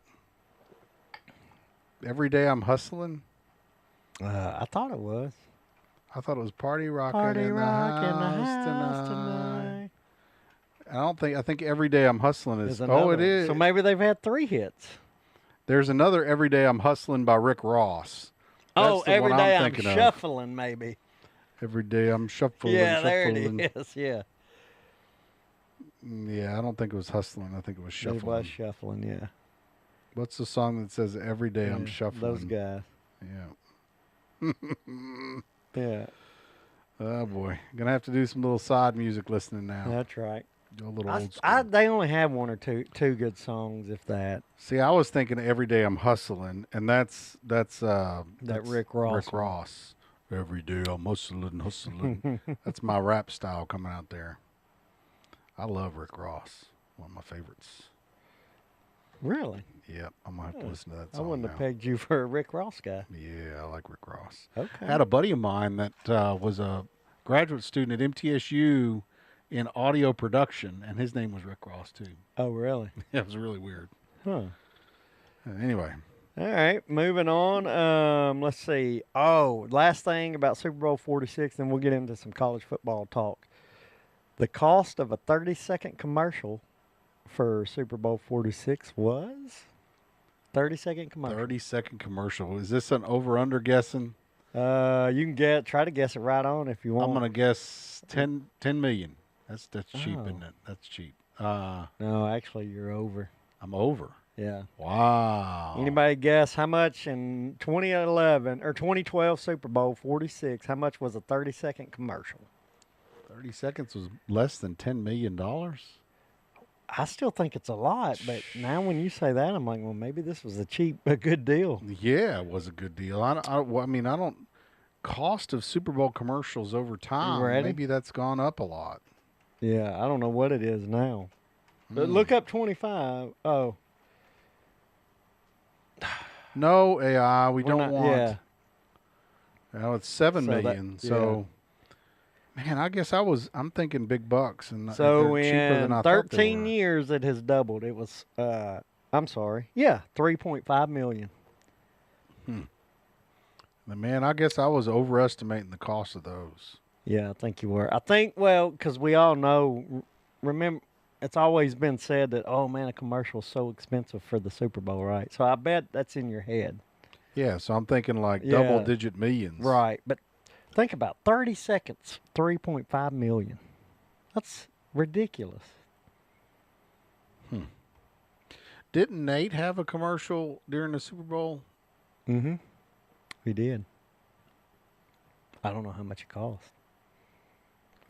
Every Day I'm Hustling?
I thought it was.
I thought it was Party Rockin'
Party
in
Rock
the
in the
house
house
tonight.
tonight.
I think Every Day I'm Hustling is.
There's another
Oh, it
one.
is.
So maybe they've had 3 hits.
There's another Every Day I'm Hustling by Rick Ross.
Oh,
That's the
Every
one
Day
I'm
I'm
thinking of.
Shuffling, maybe.
Every Day I'm Shuffling.
Yeah, there
Shuffling.
it is. Yeah.
Yeah, I don't think it was Hustling. I think it was Shuffling.
It was Shuffling, yeah.
What's the song that says Every Day I'm
Yeah,
Shuffling?
Those guys.
Yeah.
Yeah,
Oh, boy. Gonna have to do some little side music listening now.
that's right.
Go a little old school.
They only have one or two good songs, if that.
See, I was thinking Every Day I'm Hustling, and that's Rick
Ross
Rick
one.
Ross. Every day I'm hustling. That's my rap style coming out there. I love Rick Ross. One of my favorites.
Really?
Yep, I'm gonna have to listen to that
I
song
wouldn't
now.
have pegged you for a Rick Ross guy.
Yeah, I like Rick Ross.
Okay.
I had a buddy of mine that was a graduate student at MTSU in audio production, and his name was Rick Ross too.
Oh, really?
It was really weird.
Huh.
Anyway,
All right, moving on. Let's see. Oh, last thing about Super Bowl 46, then we'll get into some college football talk. The cost of a 30-second commercial for Super Bowl 46 was 30-second commercial.
30-second commercial. Is this an over/under guessing?
You can try to guess it right on if you want.
I'm gonna guess 10 million. That's cheap,
Oh.
isn't it? That's cheap.
No, actually, you're over.
I'm over.
Yeah.
Wow.
Anybody guess how much in 2011 or 2012 Super Bowl 46? How much was a 30-second commercial?
30 seconds was less than $10 million.
I still think it's a lot, but now when you say that, I'm like, well, maybe this was a good deal.
Yeah, it was a good deal. I don't. Cost of Super Bowl commercials over time.
Ready?
Maybe that's gone up a lot.
Yeah, I don't know what it is now. But look up 25. Oh,
No AI. We
we're
don't
not-
want.
Yeah.
Now it's 7
So that-
million. So, man, I guess I'm thinking big bucks, and
So
they're cheaper than
in
I thought they
13
were.
years, it has doubled. It was, I'm sorry. Yeah, 3.5 million.
Man, I guess I was overestimating the cost of those.
Yeah, I think you were. I think, well, because we all know, remember, it's always been said that, oh, man, a commercial's so expensive for the Super Bowl, right? So I bet that's in your head.
Yeah, so I'm thinking like
Yeah.
double-digit millions.
Right. But think about 30 seconds, 3.5 million. That's ridiculous.
Didn't Nate have a commercial during the Super Bowl?
Mm-hmm. He did. I don't know how much it cost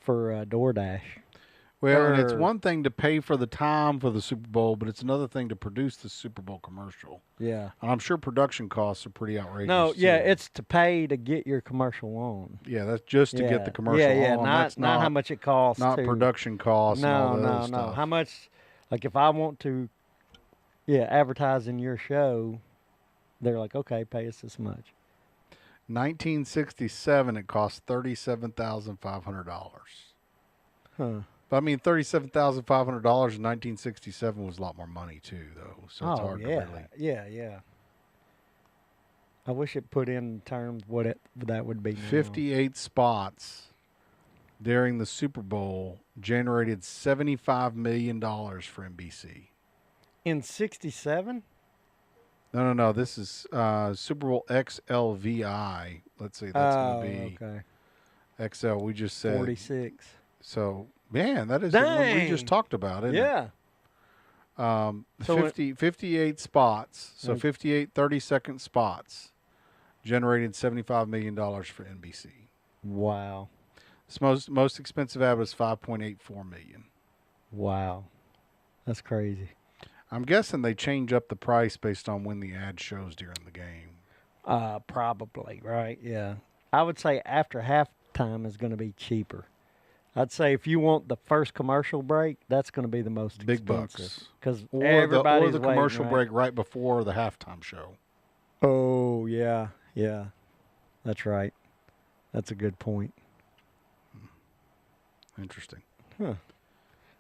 for DoorDash.
Well, and it's one thing to pay for the time for the Super Bowl, but it's another thing to produce the Super Bowl commercial.
Yeah.
And I'm sure production costs are pretty outrageous.
No, yeah,
too.
it's to pay to get your commercial on.
Yeah, that's just to get the commercial
yeah,
on.
Not,
That's
not how much it costs.
Not production costs and all that other stuff.
How much, like if I want to, advertise in your show, they're like, okay, pay us this much.
1967, it cost $37,500.
Huh.
But I mean, $37,500 in 1967 was a lot more money too, though. So it's hard to really.
Yeah. I wish it put in terms what that would be now.
58 spots during the Super Bowl generated $75 million for NBC.
In 67?
No. This is Super Bowl XLVI. Let's see. That's going to be XL. We just said
46.
So, man, that is the one we just talked about, isn't it?
Yeah.
58 spots. So 58 30-second spots generated $75 million for NBC.
Wow.
This most expensive ad was $5.84 million.
Wow. That's crazy.
I'm guessing they change up the price based on when the ad shows during the game.
Probably, right? Yeah. I would say after halftime is going to be cheaper. I'd say if you want the first commercial break, that's going to be the most
big
expensive.
Bucks.
Because
or
everybody's
the commercial break right before the halftime show.
Oh, yeah. That's right. That's a good point.
Interesting.
Huh.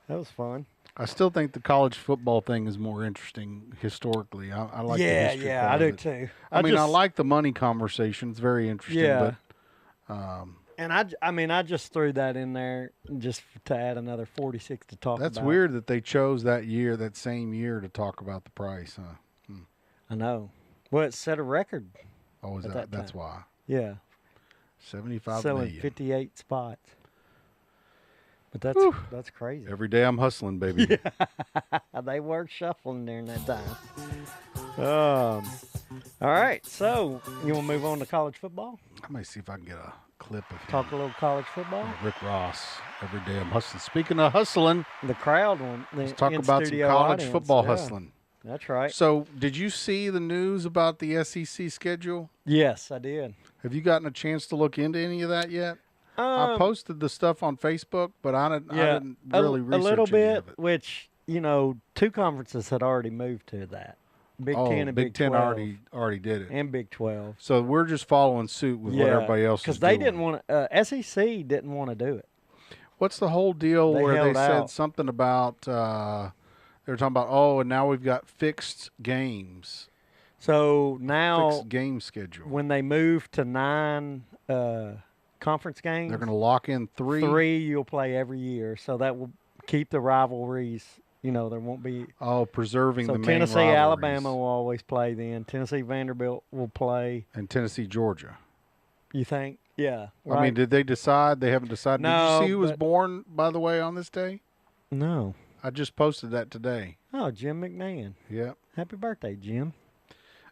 That was fun.
I still think the college football thing is more interesting historically. I like the history part
I
of
do
it.
too.
I like the money conversation. It's very interesting.
Yeah.
But,
and I just threw that in there just to add another 46 to talk about.
That's weird that they chose that same year to talk about the price, huh?
I know. Well, it set a record.
Oh, is that's why?
Yeah.
75
Selling
million.
58 spots. But that's crazy.
Every day I'm hustling, baby.
Yeah. They were shuffling during that time. All right. So, you want to move on to college football?
I might see if I can get a clip of him.
Talk a little college football?
Rick Ross. Every day I'm hustling. Speaking of hustling.
The crowd one.
Let's talk about some college football hustling.
That's right.
So, did you see the news about the SEC schedule?
Yes, I did.
Have you gotten a chance to look into any of that yet? I posted the stuff on Facebook, but I didn't really research
a little
any
bit,
of it.
which, 2 conferences had already moved to that. Big 10 and Big 12.
Big 10 already did it.
And Big 12.
So we're just following suit with what everybody else is doing.
Because they didn't want to, SEC didn't want to do it.
What's the whole deal where they said something about, they were talking about, and now we've got fixed games.
So now,
fixed game schedule.
When they move to 9 conference games,
they're going to lock in 3.
3 you'll play every year. So that will keep the rivalries. There won't be.
Preserving the main
Tennessee,
rivalries.
Alabama will always play then. Tennessee, Vanderbilt will play.
And Tennessee, Georgia.
You think? Yeah. Right.
I mean, did they decide? They haven't decided.
No,
did you see who was born, by the way, on this day?
No.
I just posted that today.
Oh, Jim McMahon.
Yep.
Happy birthday, Jim.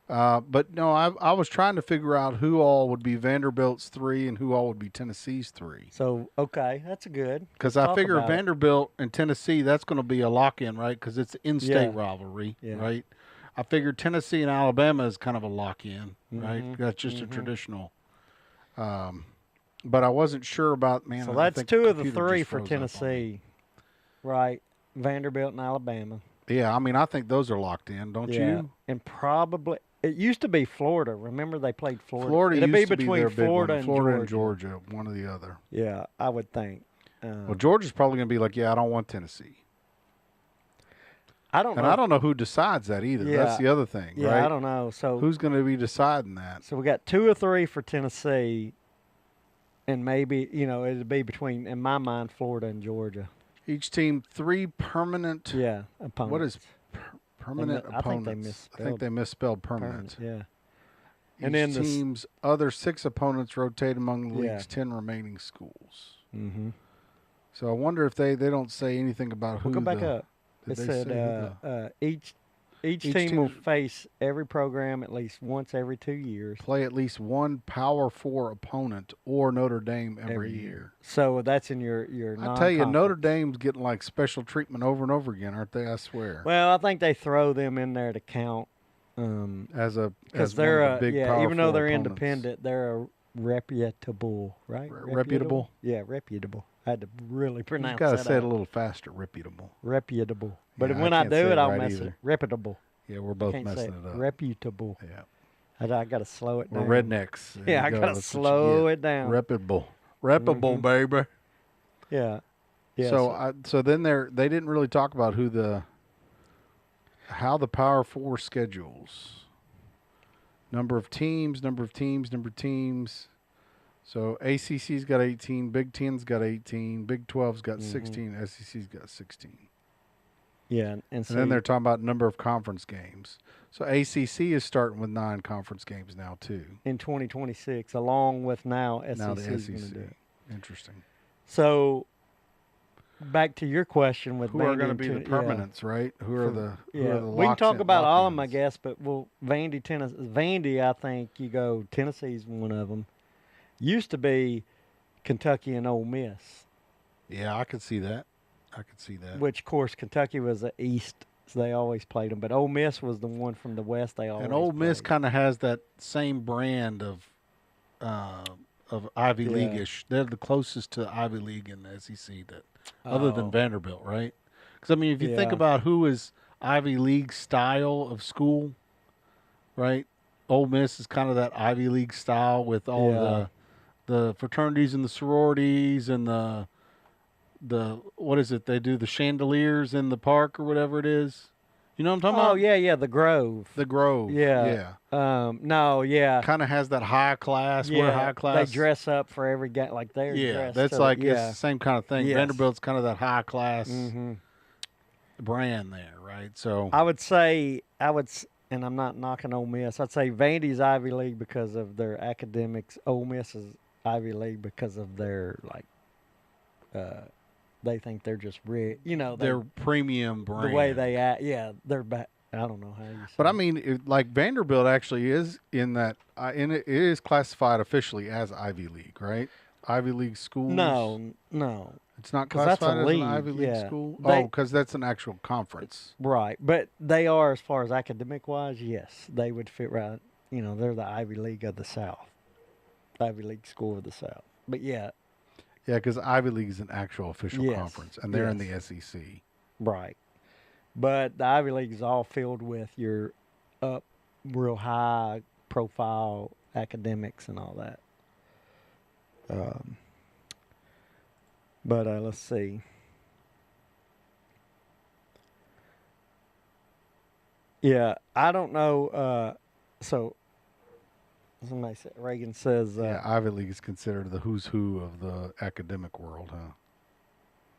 But no, I was trying to figure out who all would be Vanderbilt's 3 and who all would be Tennessee's 3.
So, okay, that's good.
Because I figure Vanderbilt and Tennessee, that's going to be a lock-in, right? Because it's an in-state rivalry, right? I figured Tennessee and Alabama is kind of a lock-in, right? That's just a traditional. But I wasn't sure about,
So that's 2 of the 3 for Tennessee, right? Vanderbilt and Alabama.
Yeah, I mean, I think those are locked in, don't you?
And probably it used to be Florida. Remember they played Florida.
Florida
It'd
used
be
to
between
be their
Florida
big
and
one. Florida
Georgia.
and Georgia, one or the other.
Yeah, I would think.
Well, Georgia's probably going to be like, I don't want Tennessee.
I don't know.
And I don't know who decides that either.
Yeah.
That's the other thing, right?
Yeah, I don't know. So
who's going to be deciding that?
So we got 2 or 3 for Tennessee, and maybe it'd be between, in my mind, Florida and Georgia.
Each team 3 permanent.
Yeah, opponents.
What is permanent opponents? I think they misspelled permanent.
Yeah.
And then the team's other 6 opponents rotate among the league's 10 remaining schools.
Mm-hmm.
So I wonder if they don't say anything about who.
We'll go back up.
Did
It
they
said each Each team will face every program at least once every 2 years.
Play at least one Power 4 opponent or Notre Dame every year.
So that's in your non-conference.
I tell you, Notre Dame's getting like special treatment over and over again, aren't they? I swear.
Well, I think they throw them in there to count.
As
they're
one of the big Power
even though
4
they're
opponents.
independent, they're a reputable, right?
Reputable?
Yeah, reputable. I had to really pronounce
You got to
that
say it
out.
a little faster. Reputable.
Reputable. But
Yeah,
when
I
I
can't
do
say
it,
it
I'll
right
mess
either.
it. Reputable.
Yeah, we're both
Can't say
messing it up.
Reputable.
Yeah.
I got to slow it
We're
down.
rednecks. There
Yeah,
you
I
go.
got to
That's what you
slow
get.
it down.
Reputable, baby.
Yeah. Yeah.
So then they didn't really talk about how the Power 4 schedules. Number of teams. So ACC's got 18, Big 10's got 18, Big 12's got 16, SEC's got 16.
Yeah,
And then they're talking about number of conference games. So ACC is starting with 9 conference games now too.
in 2026, along with now SEC.
Now the
Gonna
SEC.
do it.
Interesting.
So back to your question with
Who are
Vandy
going to
and
be the permanents, right? Who are the
we can
locked
talk
in-
about all of them, I
lock-ins?
guess, but Vandy, I think you go Tennessee's one of them. Used to be Kentucky and Ole Miss,
Yeah, I could see that.
which of course Kentucky was the East, so they always played them. But Ole Miss was the one from the West. They always
And Ole Miss
played.
kind of has that same brand of Ivy
Yeah.
League-ish. They're the closest to Ivy League in the SEC other than
Oh.
Vanderbilt, right? Because, I mean, if you think
Yeah.
about who is Ivy League style of school, right? Ole Miss is kind of that Ivy League style with all the fraternities and the sororities and the what is it? They do the chandeliers in the park or whatever it is. You know what I'm talking about?
Oh yeah, the Grove.
The Grove.
Yeah. No, yeah.
Kind of has that high class.
Yeah,
We're high class.
They dress up for every game, like they're dressed.
That's
to-
like it's
yeah.
the same kind of thing.
Yes.
Vanderbilt's kind of that high class
Mm-hmm.
brand there, right? So
I would say and I'm not knocking Ole Miss. I'd say Vandy's Ivy League because of their academics. Ole Miss is Ivy League because of their they think they're just
they're premium brand.
the way they act. Yeah, they're back. I don't know how you. Say
But I
it.
mean, like Vanderbilt actually is in that, it is classified officially as Ivy League, right? Ivy League schools.
no,
It's not
'Cause that's a
classified as
league,
an Ivy League
yeah.
school.
They-
Because that's an actual conference.
right. But they are, as far as academic wise, yes, they would fit right. They're the Ivy League of the South, Ivy League school of the South. But yeah,
Yeah, because Ivy League is an actual official
Yes,
conference, and they're in
yes.
the SEC.
right. But the Ivy League is all filled with your up real high profile academics and all that. But let's see. Yeah, I don't know. So somebody said, Reagan says,
Yeah, Ivy League is considered the who's who of the academic world, huh?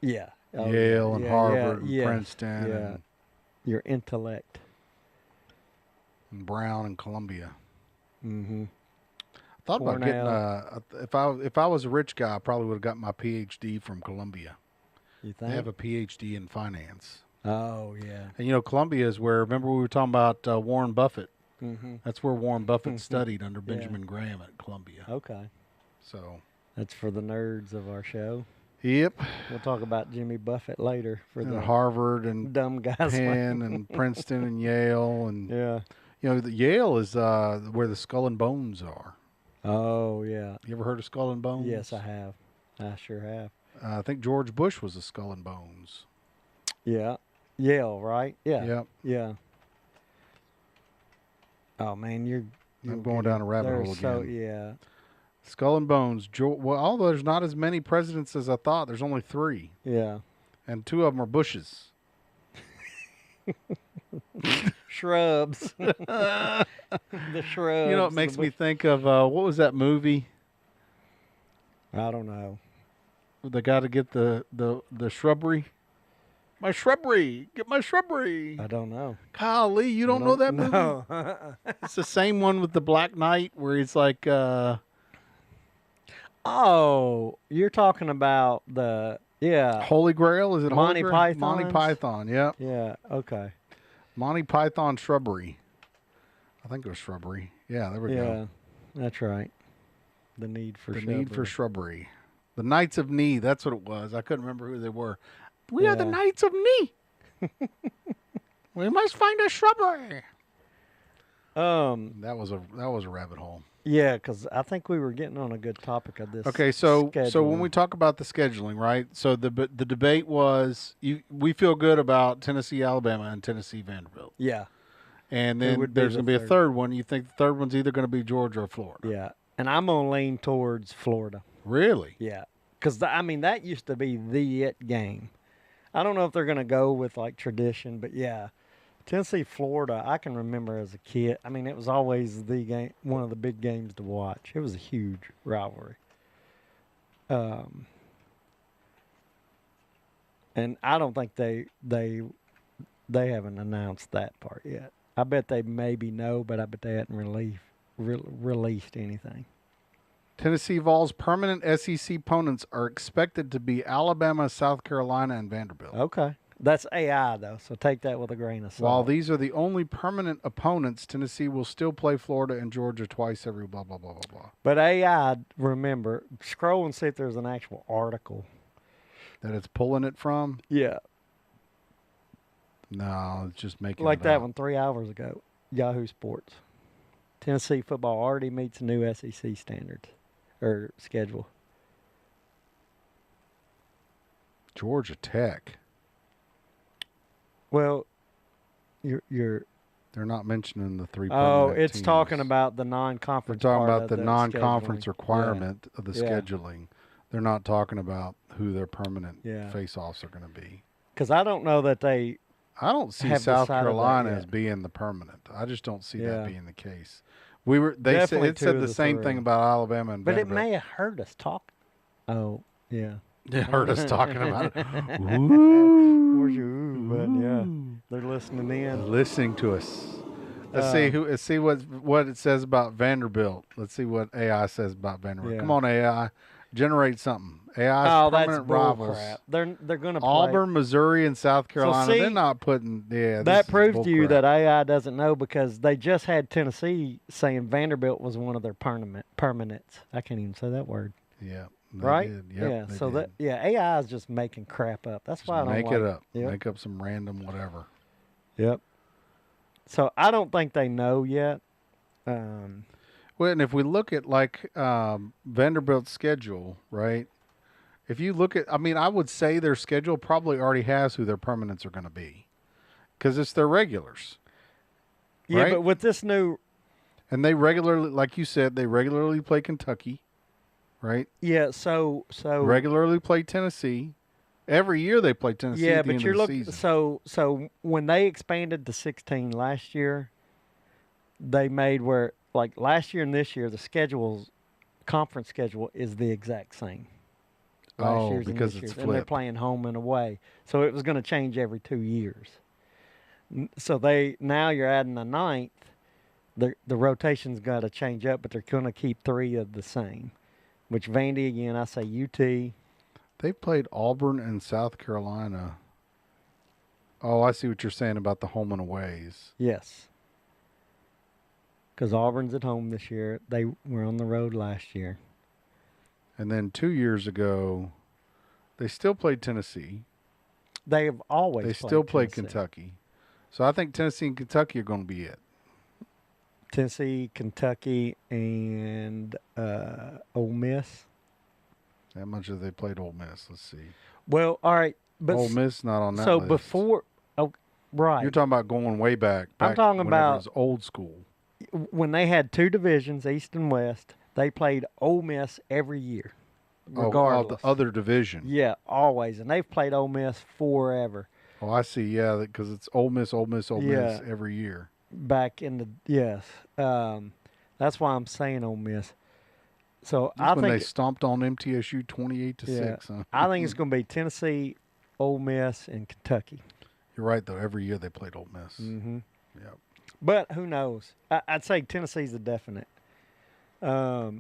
yeah, oh,
Yale and
yeah,
Harvard and
yes,
Princeton
yeah. Your intellect.
and Brown and Columbia.
Mm-hmm.
I thought about getting
Cornell.
if I was a rich guy, I probably would have got my PhD from Columbia.
You
They
think?
have a PhD in finance.
Oh yeah.
And Columbia is where, remember we were talking about Warren Buffett.
Mm-hmm.
That's where Warren Buffett
Mhm.
studied under
Yeah.
Benjamin Graham at Columbia.
Okay.
So,
That's for the nerds of our show.
yep.
We'll talk about Jimmy Buffett later for
And
the
Harvard and
dumb guys. like-
Penn and Princeton and Yale. And,
Yeah.
the Yale is where the Skull and Bones are.
Oh yeah.
You ever heard of Skull and Bones?
Yes, I have. I sure have.
I think George Bush was a Skull and Bones.
Yeah. Yale, right? Yeah.
Yep.
Yeah. Oh man, you're
I'm going down a rabbit hole
So
again.
yeah.
Skull and Bones. Well, although there's not as many presidents as I thought. There's only 3.
Yeah.
And 2 of them are Bushes.
Shrubs. The shrubs.
It makes me think of, what was that movie?
I don't know.
The guy to get the shrubbery? My shrubbery. Get my shrubbery.
I don't know.
Golly, you don't know that movie?
No.
It's the same one with the Black Knight where he's like,
Oh, you're talking about the
Holy Grail? Is it
Monty
Holy Grail? Monty
Pythons?
Python, yep.
Yeah. Okay.
Monty Python Shrubbery. I think it was Shrubbery. Yeah, there we go.
Yeah, that's right. The Need for
The
Shrubbery.
Need for Shrubbery. The Knights of Knee. That's what it was. I couldn't remember who they were. We are the
Yeah.
Knights of Knee. We must find a shrubbery. That was a rabbit hole.
Yeah, because I think we were getting on a good topic of this.
Okay, so when
scheduling.
we talk about the scheduling, right? So the debate was we feel good about Tennessee, Alabama, and Tennessee, Vanderbilt,
Yeah,
and
Who
then
would be
there's
the
going to be a
third?
third one. You think the third one's either going to be Georgia or Florida?
yeah. And I'm going to lean towards Florida.
Really?
Yeah, because, I mean, that used to be the it game. I don't know if they're going to go with, like, tradition, but, yeah. Tennessee, Florida, I can remember as a kid. I mean, it was always the game, one of the big games to watch. It was a huge rivalry. And I don't think they haven't announced that part yet. I bet they maybe know, but I bet they hadn't released anything.
Tennessee Vols' permanent SEC opponents are expected to be Alabama, South Carolina, and Vanderbilt.
Okay. That's AI, though, so take that with a grain of salt.
While these are the only permanent opponents, Tennessee will still play Florida and Georgia twice every blah, blah, blah, blah, blah.
But AI, remember, scroll and see if there's an actual article.
That it's pulling it from?
Yeah.
No, it's just making
Like
it
that
up.
one 3 hours ago. Yahoo Sports. Tennessee football already meets new SEC standards or schedule.
Georgia Tech.
Well, you're
They're not mentioning the three.
oh,
permanent
it's
teams.
talking about the
They're
non-conference.
talking
part
about
of
the non-conference
scheduling.
requirement of the
Yeah.
scheduling. They're not talking about who their permanent
Yeah.
face-offs are going to be.
Because I don't know that they.
I don't see
Have
South
decided that
Carolina
yet.
as being the permanent. I just don't see
Yeah.
that being the case. They said
Definitely
it
two
said
of
the
the
same
three.
thing about Alabama and
But it
Vanderbilt.
may have hurt us talk. Oh, yeah.
They heard us talking about it.
Where's your ooh, but yeah, they're listening in.
Listening to us. Let's see what it says about Vanderbilt. Let's see what AI says about Vanderbilt.
Yeah.
Come on, AI, generate something. AI's
Oh, that's
permanent
bull
rivals.
crap. They're going to play.
Auburn, Missouri, and South Carolina.
see,
They're not putting. Yeah,
That
this is
proves
bull
to you
crap.
that AI doesn't know because they just had Tennessee saying Vanderbilt was one of their permanents. I can't even say that word.
Yeah. They
Right?
did. Yep,
yeah.
they
So
did.
AI is just making crap up. That's why I don't
Make
like
it up.
Yep.
Make up some random whatever.
Yep. So I don't think they know yet.
Well, and if we look at like Vanderbilt's schedule, right? If you look at, I mean, I would say their schedule probably already has who their permanents are going to be, because it's their regulars.
Yeah,
Right?
but with this new,
And they regularly, like you said, they regularly play Kentucky, right?
yeah. So
Regularly play Tennessee. Every year they play Tennessee.
yeah,
at the
but
end
you're
of the
looking.
season.
So when they expanded to 16 last year, they made where like last year and this year the conference schedule is the exact same.
Oh,
year's and
because
this
it's
year's, and they're
flipped.
playing home and away, so it was going to change every 2 years. So now you're adding a ninth. The rotation's got to change up, but they're going to keep three of the same. Which Vandy again, I say UT.
They played Auburn and South Carolina. Oh, I see what you're saying about the home and aways.
Yes. Because Auburn's at home this year. They were on the road last year.
And then 2 years ago, they still played Tennessee.
They have always
They
played
still played
Tennessee.
Kentucky. So I think Tennessee and Kentucky are going to be it.
Tennessee, Kentucky, and Ole Miss.
How much have they played Ole Miss? Let's see.
Well, all right. But
Ole Miss not on that
so
list.
before, right.
You're talking about going way back.
I'm talking
whenever
about-
it was old school.
When they had two divisions, East and West, they played Ole Miss every year, regardless.
Oh, the other division.
Yeah, always, and they've played Ole Miss forever.
Oh, I see. Yeah, because it's Ole Miss, Ole Miss, Ole Miss
Yeah.
every year.
Back in the that's why I'm saying Ole Miss. So
That's
I
when they
think
stomped on MTSU 28-6. Huh?
I think it's going to be Tennessee, Ole Miss, and Kentucky.
You're right though. Every year they played Ole Miss.
Mm-hmm.
Yep.
But who knows? I'd say Tennessee's a definite.
Well,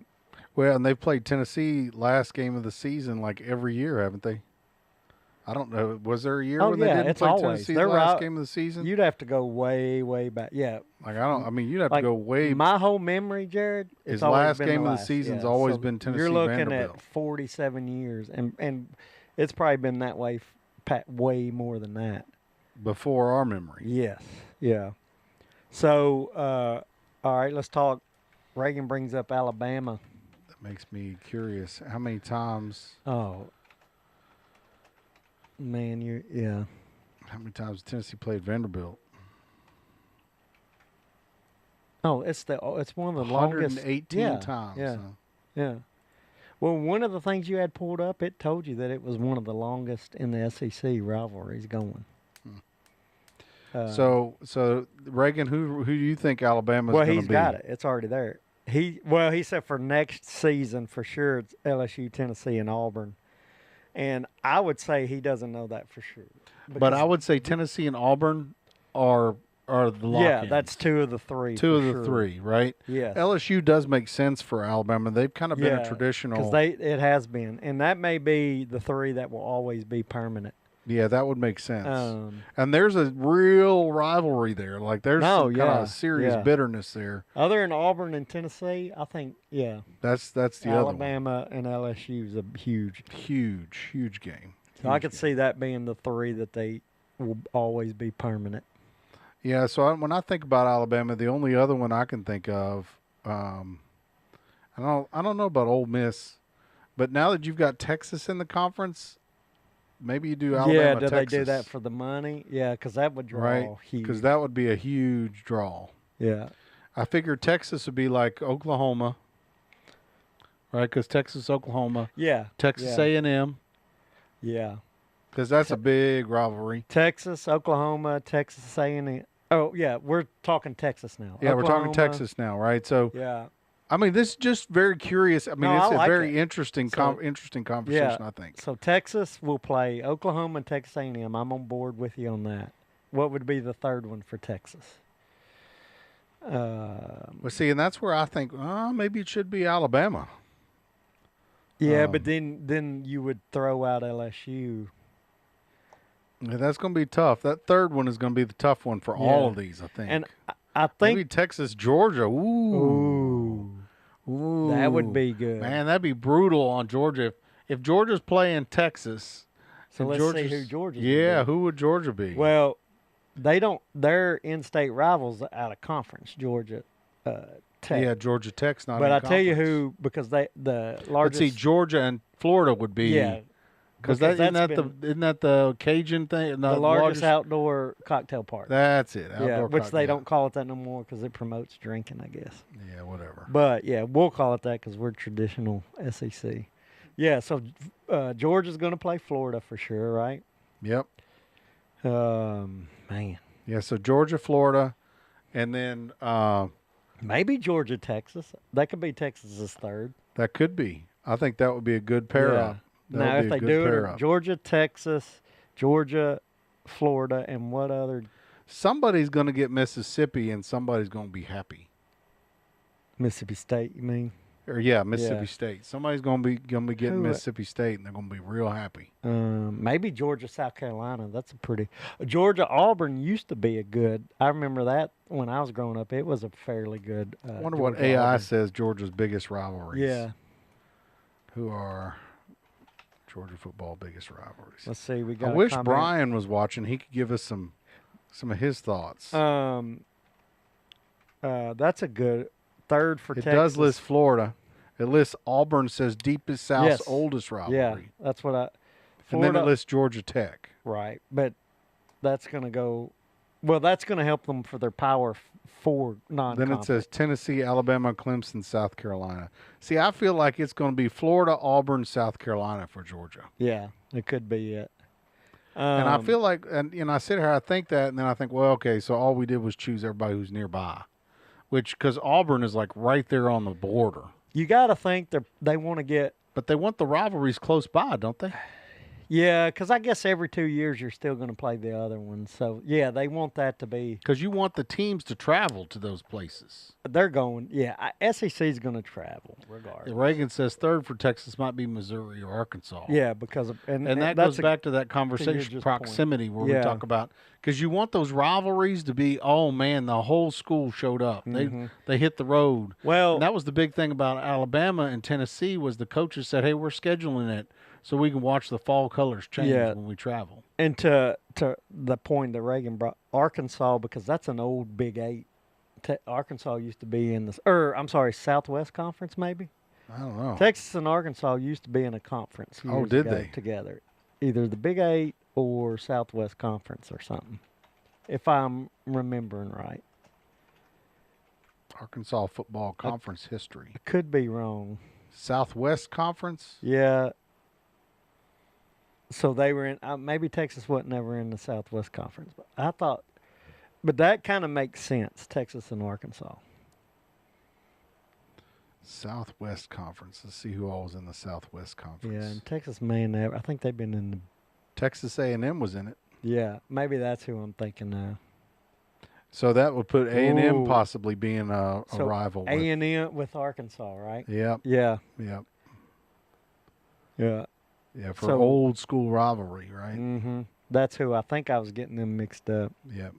and they've played Tennessee last game of the season like every year, haven't they? I don't know. Was there a year
Oh,
when
yeah,
they didn't
it's
play
always.
Tennessee
They're
the last
right.
game of the season?
You'd have to go way, way back. Yeah.
Like I mean, you'd have to
Like
go way.
my whole memory, Jared. It's
His
always
last
been
game
the
of the
last.
season's
Yeah,
always
so
been Tennessee
You're looking
Vanderbilt.
at 47 years, and it's probably been that way, way more than that.
Before our memory.
Yes. Yeah. So, all right, let's talk. Reagan brings up Alabama.
That makes me curious. How many times?
Oh, man, yeah.
How many times Tennessee played Vanderbilt?
Oh, it's one of the longest.
118 times.
Yeah.
Huh?
Yeah. Well, one of the things you had pulled up, it told you that it was one of the longest in the SEC rivalries going.
So Reagan, who do you think Alabama's going to be?
Well, he's got it. It's already there. He said for next season for sure it's LSU, Tennessee, and Auburn. And I would say he doesn't know that for sure.
But I would say Tennessee and Auburn are the lock-ins.
Yeah, that's two of the three.
Two of the three, right?
Yes.
LSU does make sense for Alabama. They've kind of been a traditional.
Because it has been, and that may be the three that will always be permanent.
Yeah, that would make sense. And there's a real rivalry there. Like there's some kind of serious bitterness there.
Other than Auburn and Tennessee, I think
that's the
Alabama and LSU is a huge
game.
So I could see that being the three that they will always be permanent.
Yeah. So when I think about Alabama, the only other one I can think of, I don't know about Ole Miss, but now that you've got Texas in the conference. Maybe you do Alabama,
yeah, do
Texas.
they do that for the money? Yeah, because that would draw huge.
Because that would be a huge draw.
Yeah.
I figured Texas would be like Oklahoma, right? Because Texas, Oklahoma.
Yeah.
Texas A&M.
Yeah.
Because that's a big rivalry.
Texas, Oklahoma, Texas A&M. Oh, yeah, we're talking Texas now.
Yeah,
Oklahoma,
we're talking Texas now, right? So
yeah.
I mean, this is just very curious. I mean, it's a very interesting conversation, I think.
So Texas will play Oklahoma and Texas A&M. I'm on board with you on that. What would be the third one for Texas?
Well, see, and that's where I think maybe it should be Alabama.
Yeah, but then you would throw out LSU.
Yeah, that's going to be tough. That third one is going to be the tough one for all of these, I think.
And I think
maybe Texas, Georgia. Ooh.
That would be good.
Man, that'd be brutal on Georgia. If Georgia's playing Texas.
So let's see who Georgia's
Yeah, who would Georgia be?
Well, they're in-state rivals out of conference, Georgia Tech.
Yeah, Georgia Tech's not
But
in
I tell you
conference.
who, because the largest.
Let's see, Georgia and Florida would be.
Yeah.
Because isn't that the Cajun thing?
The largest outdoor cocktail park.
That's it.
Which they don't call it that no more because it promotes drinking, I guess.
Yeah, whatever.
But, yeah, we'll call it that because we're traditional SEC. Yeah, so Georgia's going to play Florida for sure, right?
Yep.
Man.
Yeah, so Georgia, Florida, and then
maybe Georgia, Texas. That could be Texas's third.
That could be. I think that would be a good pair-up.
Now, if they do it, Georgia, Texas, Georgia, Florida, and what other?
Somebody's going to get Mississippi, and somebody's going to be happy.
Mississippi State, you mean?
Or Mississippi State. Somebody's going to be getting Mississippi State, and they're going to be real happy.
Maybe Georgia, South Carolina. That's a pretty. Georgia, Auburn used to be a good. I remember that when I was growing up. It was a fairly good.
I wonder what AI says Georgia's biggest rivalries.
Yeah.
Who are Georgia football biggest rivalries?
Let's see. We got.
I wish Brian was watching. He could give us some of his thoughts.
That's a good third for Texas.
It does list Florida. It lists Auburn, says deepest South's oldest rivalry.
Yeah, that's what I.
Florida, and then it lists Georgia Tech.
Right, but that's going to go. Well, that's going to help them for their Power 4 non-conference.
Then it says Tennessee, Alabama, Clemson, South Carolina. See, I feel like it's going to be Florida, Auburn, South Carolina for Georgia.
Yeah, it could be it.
And I feel like, and I sit here, I think that, and then I think, well, okay, so all we did was choose everybody who's nearby, because Auburn is like right there on the border.
You got to think they want to get.
But they want the rivalries close by, don't they?
Yeah, because I guess every 2 years you're still going to play the other one. So, yeah, they want that to be.
Because you want the teams to travel to those places.
They're going, SEC's going to travel regardless.
Reagan says third for Texas might be Missouri or Arkansas.
Yeah, because of.
And that goes back to that conversation, proximity, where we talk about. Because you want those rivalries to be, oh, man, the whole school showed up. They hit the road.
Well,
and that was the big thing about Alabama and Tennessee was the coaches said, hey, we're scheduling it so we can watch the fall colors change when we travel.
And to the point that Reagan brought, Arkansas, because that's an old Big 8. Arkansas used to be in the, Southwest Conference maybe?
I don't know.
Texas and Arkansas used to be in a conference years
did
ago
they?
Together. Either the Big 8 or Southwest Conference or something, if I'm remembering right.
Arkansas football conference history.
I could be wrong.
Southwest Conference?
Yeah. So they were in, maybe Texas wasn't ever in the Southwest Conference, but I thought, but that kind of makes sense, Texas and Arkansas.
Southwest Conference. Let's see who all was in the Southwest Conference.
Yeah, and Texas may never, I think they've been in the.
Texas A&M was in it.
Yeah, maybe that's who I'm thinking now.
So that would put A&M possibly being a rival.
A&M with Arkansas, right?
Yep.
Yeah.
Yep.
Yeah.
Yeah, for old school rivalry, right?
Mm-hmm. That's who I think I was getting them mixed up.
Yep.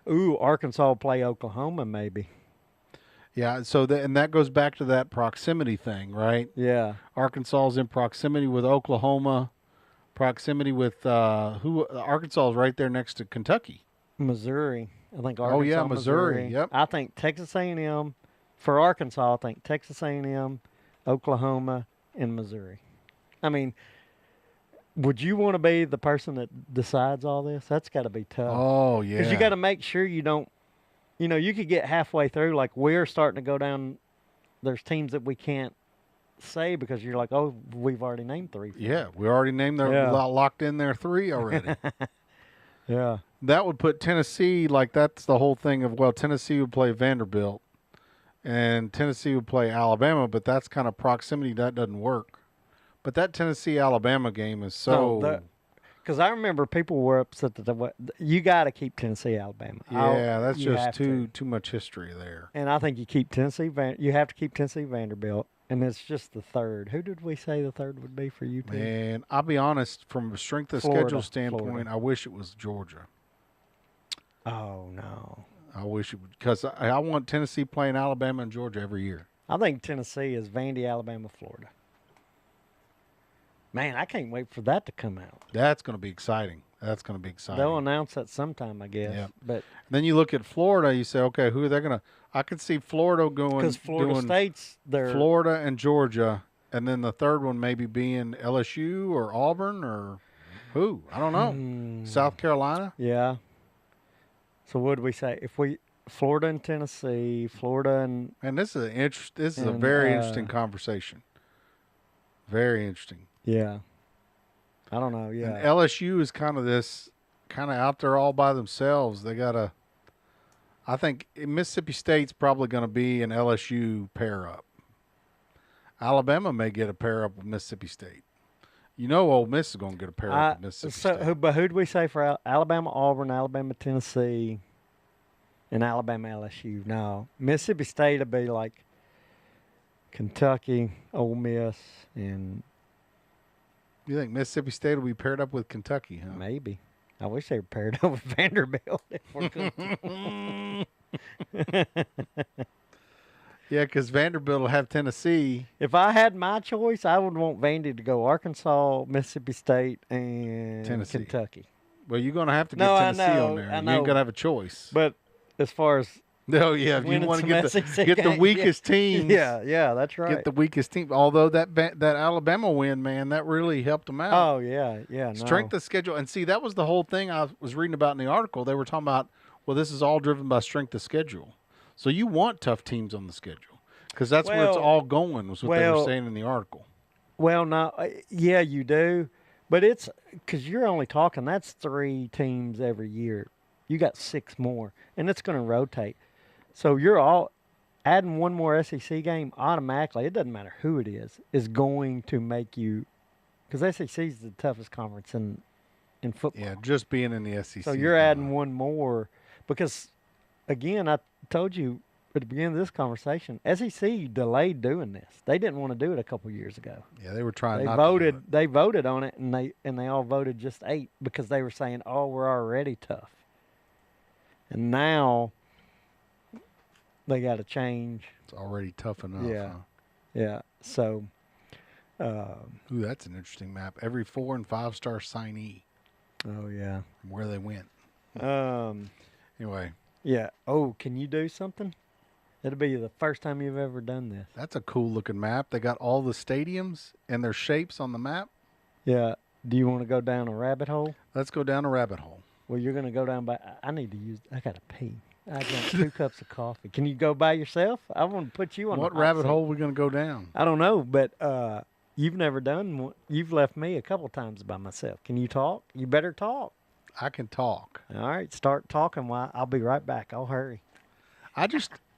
Ooh, Arkansas will play Oklahoma maybe.
Yeah, so and that goes back to that proximity thing, right?
Yeah.
Arkansas is in proximity with Oklahoma, proximity with Arkansas is right there next to Kentucky.
Missouri. I think Arkansas,
Missouri. Yep.
I think Texas A&M, for Arkansas, I think Texas A&M, Oklahoma, and Missouri. I mean, would you want to be the person that decides all this? That's got to be tough.
Oh, yeah.
Because you got to make sure you don't, you could get halfway through, like we're starting to go down, there's teams that we can't say because you're like, oh, we've already named 3.
Yeah, we already named locked in their 3 already.
Yeah.
That would put Tennessee, that's the whole thing of, Tennessee would play Vanderbilt and Tennessee would play Alabama, but that's kind of proximity. That doesn't work. But that Tennessee-Alabama game is so...
Because I remember people were upset that you got to keep Tennessee-Alabama.
Yeah, that's just too much history there.
And I think you keep you have to keep Tennessee-Vanderbilt, and it's just the third. Who did we say the third would be for UT?
Man, I'll be honest, from a strength of schedule standpoint, I wish it was Georgia.
Oh, no.
I wish it would, because I want Tennessee playing Alabama and Georgia every year.
I think Tennessee is Vandy, Alabama, Florida. Man, I can't wait for that to come out.
That's going to be exciting.
They'll announce that sometime, I guess.
Yeah.
But
then you look at Florida, you say, okay, who are they going to – I could see Florida going –
because Florida State's there.
Florida and Georgia, and then the third one maybe being LSU or Auburn or who? I don't know. South Carolina?
Yeah. So what do we say? Florida and Tennessee, Florida and –
And this is a very interesting conversation. Very interesting.
Yeah. I don't know, yeah.
And LSU is kind of out there all by themselves. They got I think Mississippi State's probably going to be an LSU pair-up. Alabama may get a pair-up with Mississippi State. Ole Miss is going to get a pair-up with Mississippi State.
But who do we say for Alabama, Auburn, Alabama, Tennessee, and Alabama, LSU? No. Mississippi State will be like Kentucky, Ole Miss, and...
You think Mississippi State will be paired up with Kentucky, huh?
Maybe. I wish they were paired up with Vanderbilt. If we're good.
Yeah, because Vanderbilt will have Tennessee.
If I had my choice, I would want Vandy to go Arkansas, Mississippi State, and Kentucky.
Well, you're going to have to get Tennessee on there. You ain't going to have a choice.
But as far as...
No, yeah, if you want to get the weakest teams.
Yeah, that's right.
Get the weakest team. Although that Alabama win, man, that really helped them out.
Oh, yeah.
Strength of schedule. And see, that was the whole thing I was reading about in the article. They were talking about, this is all driven by strength of schedule. So you want tough teams on the schedule because that's where it's all going was what they were saying in the article.
Well, no, yeah, you do. But it's because you're only talking, that's 3 teams every year. You got 6 more, and it's going to rotate. So you're all adding one more SEC game automatically, it doesn't matter who it is going to make you because SEC is the toughest conference in football.
Yeah, just being in the SEC.
So you're adding one more because, again, I told you at the beginning of this conversation, SEC delayed doing this. They didn't want to do it a couple years ago.
Yeah, they were trying
They
not
voted.
to do it.
They voted on it, and they all voted just 8 because they were saying, "Oh, we're already tough." And now they got to change.
It's already tough enough.
Yeah.
Huh?
Yeah. So.
Ooh, that's an interesting map. Every 4- and 5-star signee.
Oh yeah.
From where they went. Anyway.
Yeah. Oh, can you do something? It'll be the first time you've ever done this.
That's a cool looking map. They got all the stadiums and their shapes on the map.
Yeah. Do you want to go down a rabbit hole?
Let's go down a rabbit hole.
Well, you're going to go down by. I need to use. I got to pee. I drank 2 cups of coffee. Can you go by yourself? I want to put you on.
What
the hot
rabbit
seat.
hole are we going to go down?
I don't know, but you've never done one. You've left me a couple times by myself. Can you talk? You better talk.
I can talk.
All right, start talking. While I'll be right back. I'll hurry.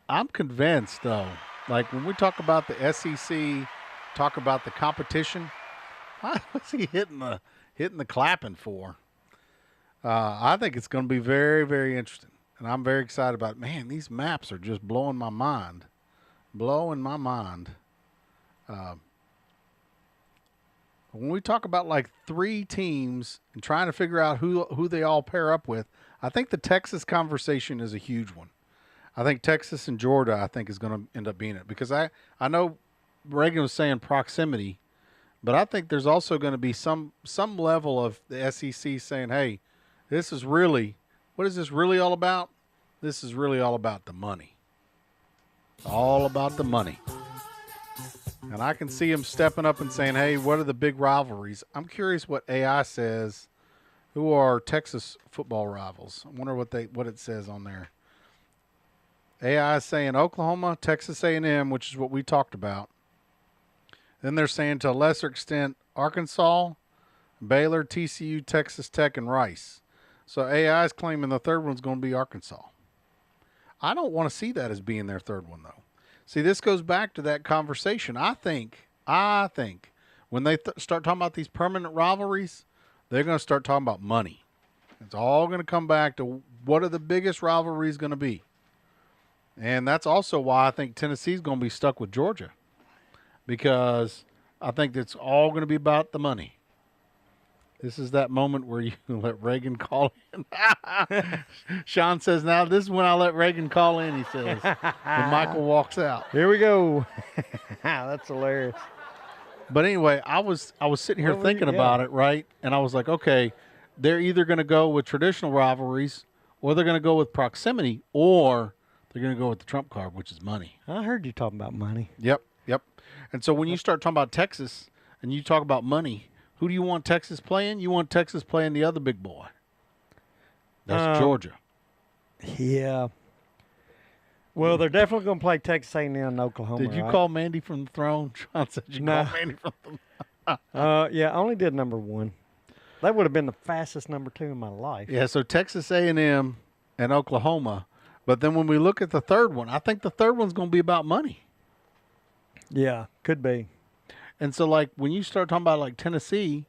I'm convinced though. Like when we talk about the SEC, talk about the competition. What's he hitting the clapping for? I think it's going to be very, very interesting, and I'm very excited about it. Man, these maps are just blowing my mind. Blowing my mind. When we talk about like 3 teams and trying to figure out who they all pair up with, I think the Texas conversation is a huge one. I think Texas and Georgia, I think, is going to end up being it. Because I know Reagan was saying proximity, but I think there's also going to be some level of the SEC saying, hey, this is really, what is this really all about? This is really all about the money. All about the money. And I can see him stepping up and saying, hey, what are the big rivalries? I'm curious what AI says. Who are Texas football rivals? I wonder what it says on there. AI is saying Oklahoma, Texas A&M, which is what we talked about. Then they're saying to a lesser extent Arkansas, Baylor, TCU, Texas Tech, and Rice. So AI is claiming the third one's going to be Arkansas. I don't want to see that as being their third one, though. See, this goes back to that conversation. I think when they start talking about these permanent rivalries, they're going to start talking about money. It's all going to come back to what are the biggest rivalries going to be. And that's also why I think Tennessee's going to be stuck with Georgia, because I think it's all going to be about the money. This is that moment where you let Reagan call in. Sean says, now this is when I let Reagan call in, he says. And Michael walks out.
Here we go. That's hilarious.
But anyway, I was sitting here thinking about it, right? And I was like, okay, they're either going to go with traditional rivalries, or they're going to go with proximity, or they're going to go with the trump card, which is money.
I heard you talking about money.
Yep. And so when you start talking about Texas and you talk about money, who do you want Texas playing? You want Texas playing the other big boy. That's Georgia.
Yeah. Well, they're definitely going to play Texas A&M and Oklahoma.
Did you call Mandy from the throne? Sean said you called Mandy from the throne.
Yeah, I only did number 1. That would have been the fastest number 2 in my life.
Yeah, so Texas A&M and Oklahoma. But then when we look at the third one, I think the third one's going to be about money.
Yeah, could be.
And so, like, when you start talking about, like, Tennessee,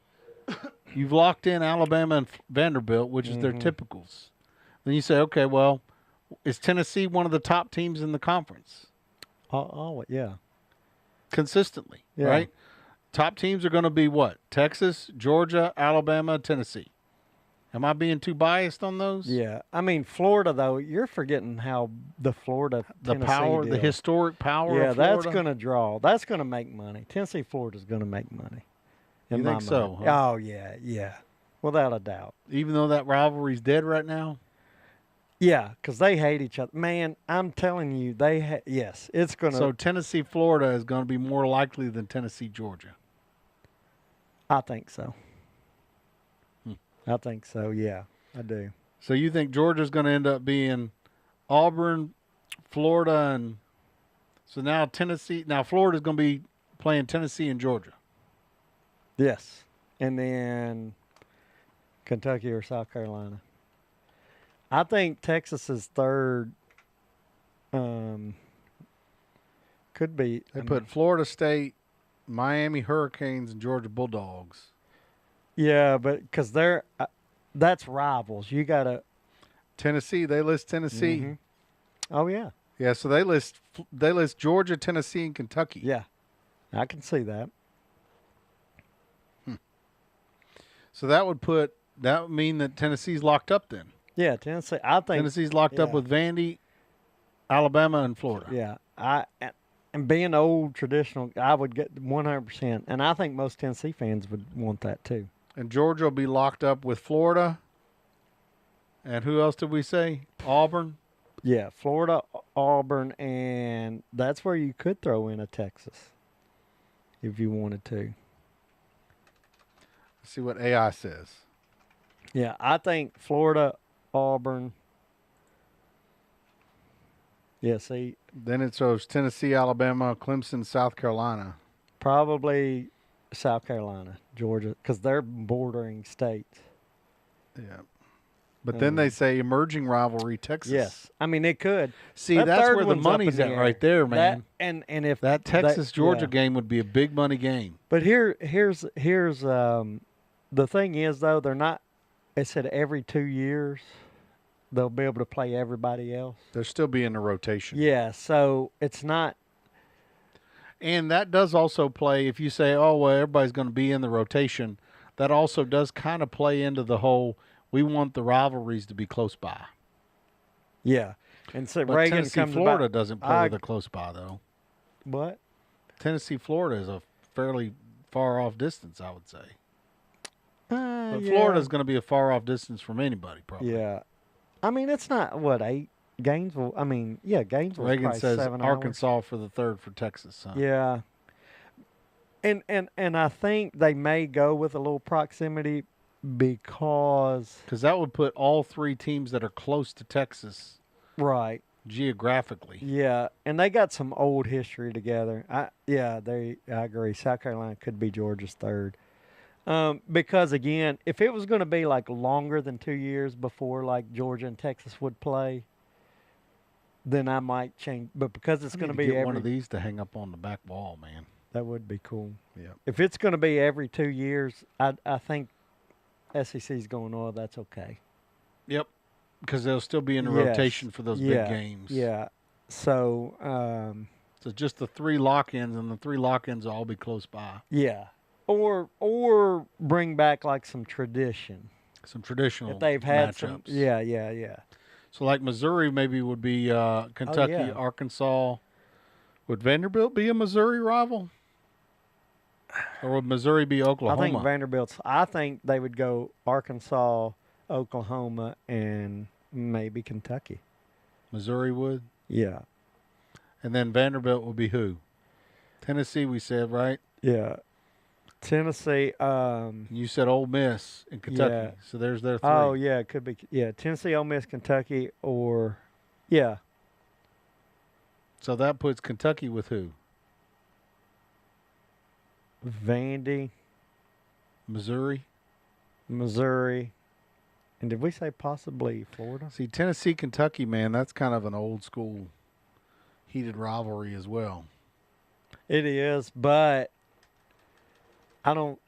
you've locked in Alabama and Vanderbilt, which is their typicals. Then you say, okay, well, is Tennessee one of the top teams in the conference?
Oh, yeah.
Consistently, right? Top teams are going to be what? Texas, Georgia, Alabama, Tennessee. Am I being too biased on those?
Yeah. I mean, Florida, though, you're forgetting how the Florida-Tennessee
power,
deal.
the historic power
Yeah,
of Florida.
that's going to draw. That's going to make money. Tennessee, Florida's going to make money.
You think so?
Huh? Oh, yeah. Without a doubt.
Even though that rivalry's dead right now?
Yeah, because they hate each other. Man, I'm telling you, yes, it's going to.
So Tennessee, Florida is going to be more likely than Tennessee, Georgia.
I think so. I think so, yeah, I do.
So you think Georgia's going to end up being Auburn, Florida, and so now Tennessee. Now Florida's going to be playing Tennessee and Georgia.
Yes, and then Kentucky or South Carolina. I think Texas is third. Could be.
They put Florida State, Miami Hurricanes, and Georgia Bulldogs.
Yeah, but because they're that's rivals. You gotta.
Tennessee, they list Tennessee.
Mhm. Oh yeah,
Yeah, so they list Georgia, Tennessee, and Kentucky.
yeah. I can see that.
So that would mean that Tennessee's locked up then.
Yeah, Tennessee. I think
Tennessee's locked up
yeah.
with Vandy, Alabama, and Florida.
Yeah, and being old traditional, I would get 100%, and I think most Tennessee fans would want that too.
And Georgia will be locked up with Florida. And who else did we say? Auburn.
Yeah, Florida, Auburn, and that's where you could throw in a Texas if you wanted to.
Let's see what AI says.
Yeah, I think Florida, Auburn. Yeah, see,
Then it shows Tennessee, Alabama, Clemson, South Carolina.
probably South Carolina, Georgia, because they're bordering states.
Yeah. But then they say emerging rivalry, Texas.
Yes, I mean it could.
See,
That
that's
third
where the
one's up
money's
in the
at
air.
right there, man.
And if
That Texas-Georgia
yeah.
game would be a big money game.
But here's the thing is though, they're not. It said every 2 years they'll be able to play everybody else.
They'll still be in the rotation.
Yeah, so it's not.
And that does also play, if you say, oh, well, everybody's going to be in the rotation, that also does kind of play into the whole, we want the rivalries to be close by.
Yeah, and so
But
Reagan
Tennessee,
comes
Florida
about,
doesn't play with a close by, though.
What?
Tennessee, Florida is a fairly far off distance, I would say. But
Yeah.
Florida's going to be a far off distance from anybody, probably.
Yeah, I mean it's not what 8 Gainesville. I mean Gainesville.
Reagan says
7
Arkansas for the third for Texas. Son.
Yeah. And I think they may go with a little proximity because
that would put all three teams that are close to Texas
right.
geographically.
Yeah, and they got some old history together. I agree. South Carolina could be Georgia's third. Because again, if it was going to be like longer than 2 years before like Georgia and Texas would play, then I might change. But because it's going to be
get one of these to hang up on the back wall, man.
that would be cool.
Yeah.
If it's going to be every 2 years, I think SEC's going, oh, that's okay.
Yep. Because they'll still be in the
Yes.
rotation for those big games.
Yeah. So,
So just the three lock-ins, and the three lock-ins will all be close by.
yeah. Or bring back like some tradition.
Some traditional
If they've had
matchups.
some. Yeah.
So like Missouri maybe would be Kentucky,
yeah.
Arkansas. Would Vanderbilt be a Missouri rival? Or would Missouri be Oklahoma?
I think they would go Arkansas, Oklahoma, and maybe Kentucky.
Missouri would?
Yeah.
And then Vanderbilt would be who? Tennessee, we said, right?
Yeah. Tennessee.
You said Ole Miss and Kentucky.
Yeah.
So there's their three.
Oh, yeah, it could be. Yeah, Tennessee, Ole Miss, Kentucky, or, yeah.
So that puts Kentucky with who?
Vandy,
Missouri.
Missouri, and did we say possibly Florida?
See, Tennessee, Kentucky, man, that's kind of an old school heated rivalry as well.
It is, but I don't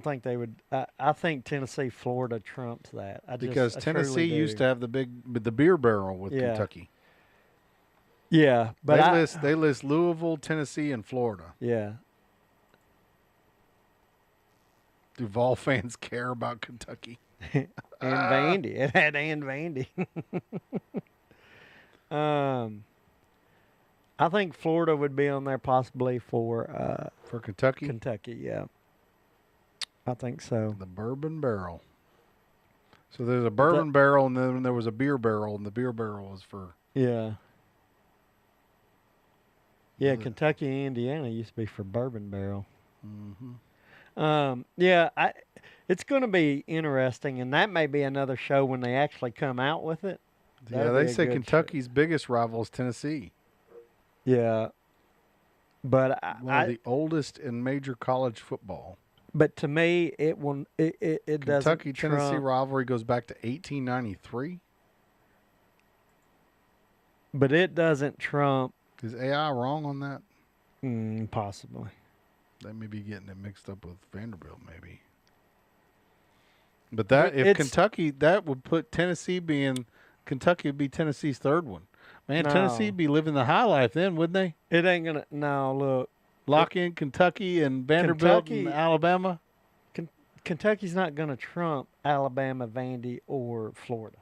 think they would. I think Tennessee, Florida trumps that.
Because Tennessee used to have the beer barrel with Kentucky.
Yeah, but
they list Louisville, Tennessee, and Florida.
Yeah.
Do Vol fans care about Kentucky?
And Vandy. It had and Vandy. I think Florida would be on there possibly for
Kentucky?
Kentucky, yeah. I think so.
The bourbon barrel. So there's a bourbon barrel, and then there was a beer barrel, and the beer barrel was for...
Yeah. Yeah, Kentucky and Indiana used to be for bourbon barrel.
Mm-hmm.
It's going to be interesting, and that may be another show when they actually come out with it.
Yeah, they say Kentucky's biggest rival is Tennessee.
Yeah, but
one of the oldest in major college football.
But to me, it doesn't.
Kentucky-Tennessee rivalry goes back to 1893.
But it doesn't trump.
Is AI wrong on that?
Possibly.
They may be getting it mixed up with Vanderbilt, maybe. But that if
It's-
Kentucky, that would put Kentucky would be Tennessee's third one. Man,
No.
Tennessee'd be living the high life then, wouldn't they?
It ain't gonna. No, look,
Lock in Kentucky and Vanderbilt and
Kentucky-
Alabama.
Kentucky's not gonna trump Alabama, Vandy, or Florida.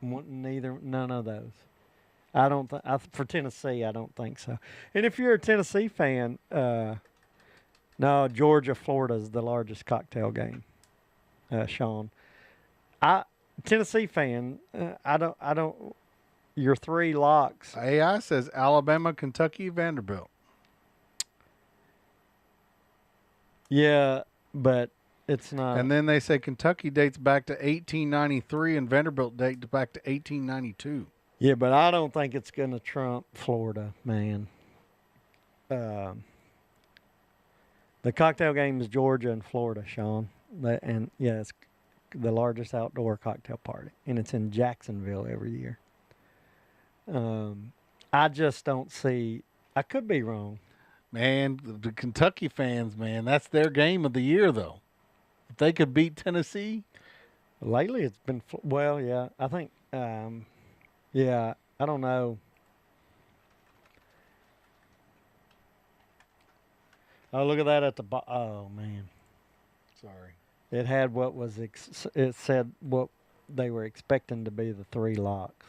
None of those. I don't think for Tennessee. I don't think so. And if you're a Tennessee fan, no, Georgia, Florida is the largest cocktail game. Sean, Tennessee fan. I don't. Your three locks.
AI says Alabama, Kentucky, Vanderbilt.
Yeah, but it's not.
And then they say Kentucky dates back to 1893 and Vanderbilt dates back to 1892.
Yeah, but I don't think it's going to trump Florida, man. The cocktail game is Georgia and Florida, Sean. And, yeah, it's the largest outdoor cocktail party, and it's in Jacksonville every year. I just don't see – I could be wrong.
Man, the Kentucky fans, man, that's their game of the year, though. If they could beat Tennessee.
Lately it's been – well, yeah, I think yeah, I don't know. Oh, look at that at the bottom. Oh, man.
Sorry.
It had what was it said what they were expecting to be the three locks.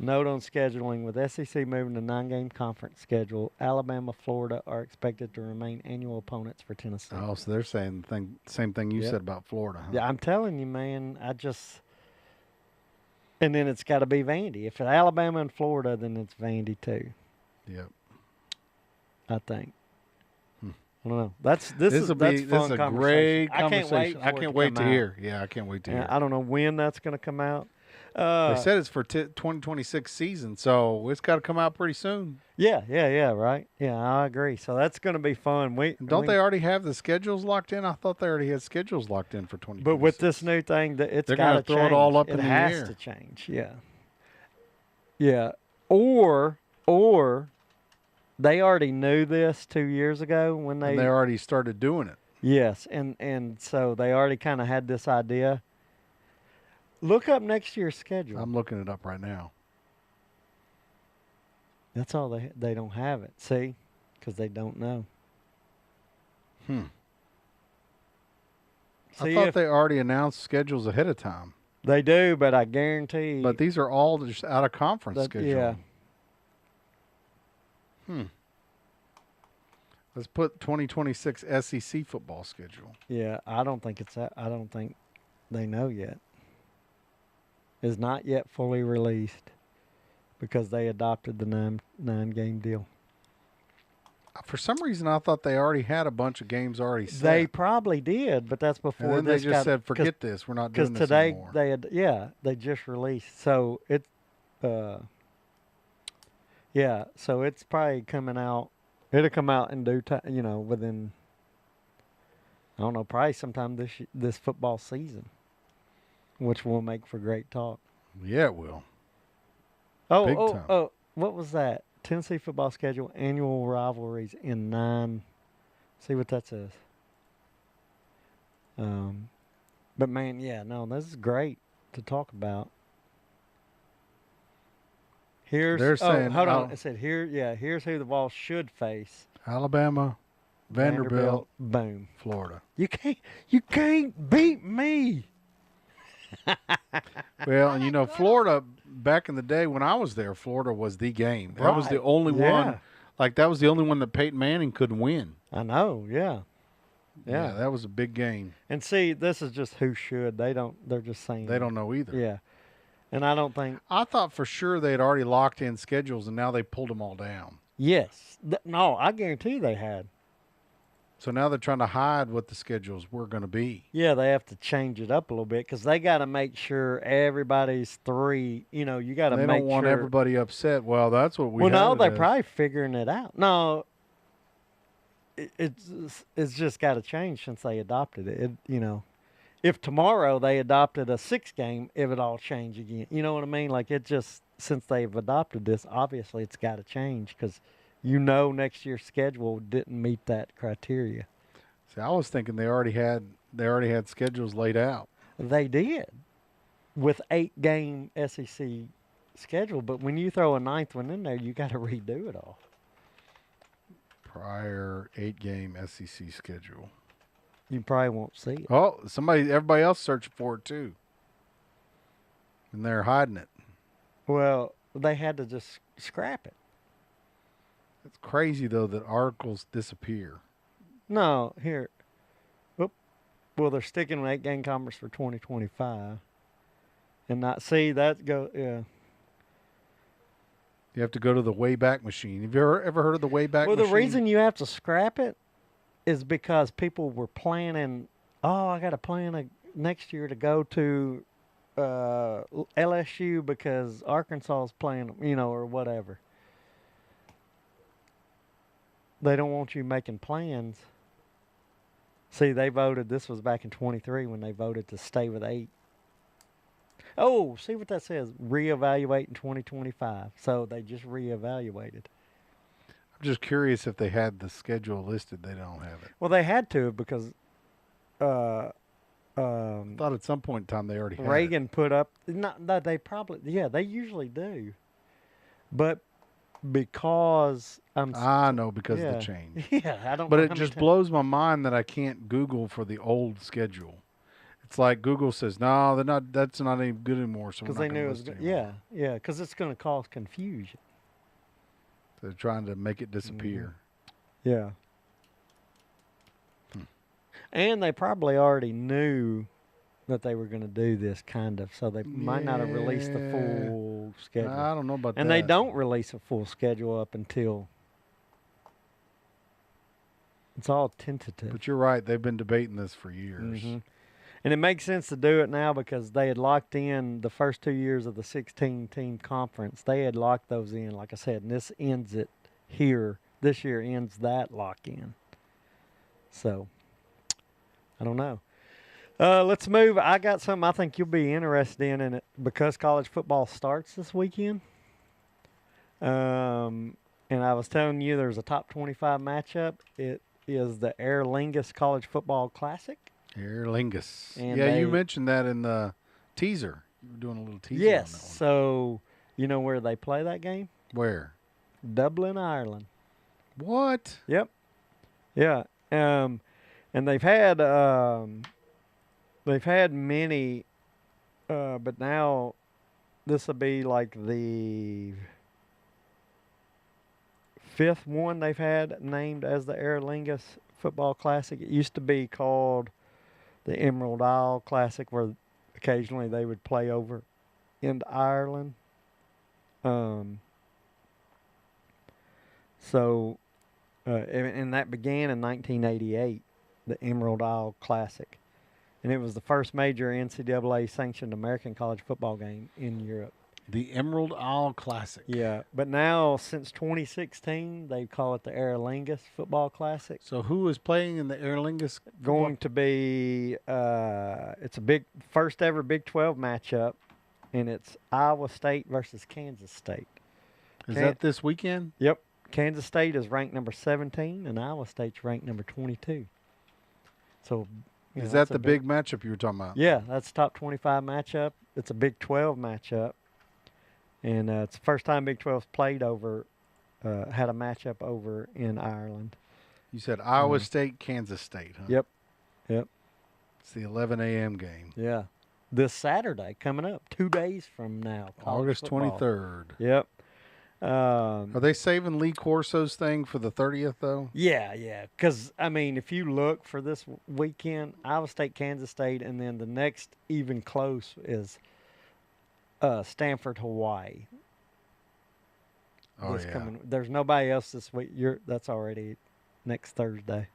Note on scheduling: with SEC moving to 9-game conference schedule, Alabama, Florida are expected to remain annual opponents for Tennessee.
Oh, so they're saying the same thing you
Yep.
said about Florida, huh?
Yeah, I'm telling you, man. And then it's got to be Vandy. If it's Alabama and Florida, then it's Vandy too.
Yep.
I think.
Hmm.
I don't know. That's fun
This is a
conversation.
great
I can't wait.
conversation. I can't wait to hear. Yeah, I can't wait to hear.
I don't know when that's going to come out.
They said it's for 2026 season, so it's got to come out pretty soon.
Yeah, right. Yeah, I agree. So that's going to be fun.
Don't they already have the schedules locked in? I thought they already had schedules locked in for 2026.
But with this new thing, it's
They're
got
gonna
to
throw
change.
it all up
it
in the
has
air.
to change. Yeah. Yeah. Or they already knew this 2 years ago when
And they already started doing it.
Yes, and so they already kind of had this idea. Look up next year's schedule.
I'm looking it up right now.
That's all they don't have it. See, because they don't know.
I thought they already announced schedules ahead of time.
They do, but I guarantee.
But these are all just out of conference schedule.
Yeah.
Let's put 2026 SEC football schedule.
Yeah, I don't think it's that. I don't think they know yet. Is not yet fully released because they adopted the nine-game deal.
For some reason, I thought they already had a bunch of games already set.
They probably did, but that's before
and then they
this
just
got,
said, "Forget this. We're not doing this
today
anymore."
they just released. So it, so it's probably coming out. It'll come out in due time. Within. I don't know, probably sometime this football season, which will make for great talk.
Yeah, it will.
Big
time.
Oh, what was that? Tennessee football schedule, annual rivalries in 9. See what that says. But man, this is great to talk about.
They're saying,
hold on. It said here's who the Vols should face.
Alabama, Vanderbilt,
boom.
Florida.
You can't beat me.
Well, and Florida, back in the day when I was there, Florida was the game. That was the only one. Like, that was the only one that Peyton Manning couldn't win.
I know, yeah.
Yeah, that was a big game.
And see, this is just who should. They're just saying.
They don't know either.
Yeah. And I don't think.
I thought for sure they had already locked in schedules, and now they pulled them all down.
Yes. No, I guarantee they had.
So now they're trying to hide what the schedules were going to be.
Yeah, they have to change it up a little bit because they got to make sure everybody's three. You got to make sure.
They don't want everybody upset. Well, that's what we.
Well, no, they're probably figuring it out. No, it's just got to change since they adopted it. If tomorrow they adopted a 6-game, it would all change again. You know what I mean? Like, it just, since they've adopted this, obviously it's got to change because next year's schedule didn't meet that criteria.
See, I was thinking they already had they already had schedules laid out.
They did with 8-game SEC schedule, but when you throw a 9th one in there, you got to redo it all.
Prior 8-game SEC schedule.
You probably won't see it.
Oh, everybody else searching for it too. And they're hiding it.
Well, they had to just scrap it.
It's crazy, though, that articles disappear.
No, here. Oop. Well, they're sticking with 8-game conference for 2025. And not see that go, yeah.
You have to go to the Wayback Machine. Have you ever heard of the Wayback Machine?
Well, the reason you have to scrap it is because people were planning, I got to plan next year to go to LSU because Arkansas is playing, or whatever. They don't want you making plans. See, they voted, this was back in 23 when they voted to stay with 8. Oh, see what that says, reevaluate in 2025. So they just reevaluated.
I'm just curious if they had the schedule listed. They don't have it.
Well, they had to because
I thought at some point in time they already had
Reagan put up, no, they probably, they usually do. But because
I know because of
yeah.
the change.
Yeah, I don't
But
know
it just blows my mind that I can't Google for the old schedule. It's like Google says, no, they're not. That's not any good anymore. So
because
we're
they
not
knew it
gonna
was
list it
yeah,
anymore.
because it's going to cause confusion.
They're trying to make it disappear.
Yeah. And they probably already knew that they were going to do this kind of, so they might not have released the full schedule.
I don't know about that.
And they don't release a full schedule up until it's all tentative.
But you're right. They've been debating this for years.
And it makes sense to do it now because they had locked in the first 2 years of the 16-team conference. They had locked those in, like I said, and this ends it here. This year ends that lock-in. So, I don't know. Let's move. I got something I think you'll be interested in it because college football starts this weekend. And I was telling you there's a top 25 matchup. It is the Aer Lingus College Football Classic.
Aer Lingus.
And
Yeah, you mentioned that in the teaser. You were doing a little teaser
yes,
on that one.
so you know where they play that game?
Where?
Dublin, Ireland.
What?
Yep. Yeah. And they've had many, but now this will be like the 5th one they've had named as the Aer Lingus Football Classic. It used to be called the Emerald Isle Classic, where occasionally they would play over into Ireland. And that began in 1988, the Emerald Isle Classic. And it was the first major NCAA sanctioned American college football game in Europe.
The Emerald Isle Classic.
Yeah, but now since 2016, they call it the Aer Lingus Football Classic.
So who is playing in the Aer Lingus?
Going to be, it's a first ever Big 12 matchup, and it's Iowa State versus Kansas State.
Is that this weekend?
Yep. Kansas State is ranked number 17, and Iowa State's ranked number 22. So,
is that the big matchup you were talking about?
Yeah, that's top 25 matchup. It's a Big 12 matchup. And it's the first time Big 12's played over, had a matchup over in Ireland.
You said Iowa State, Kansas State, huh?
Yep.
It's the 11 a.m. game.
Yeah. This Saturday coming up, 2 days from now.
August 23rd.
Yep.
Are they saving Lee Corso's thing for the 30th, though?
Yeah. Because, I mean, if you look for this weekend, Iowa State, Kansas State, and then the next even close is Stanford, Hawaii.
Oh, yeah.
There's nobody else this week. That's already next Thursday.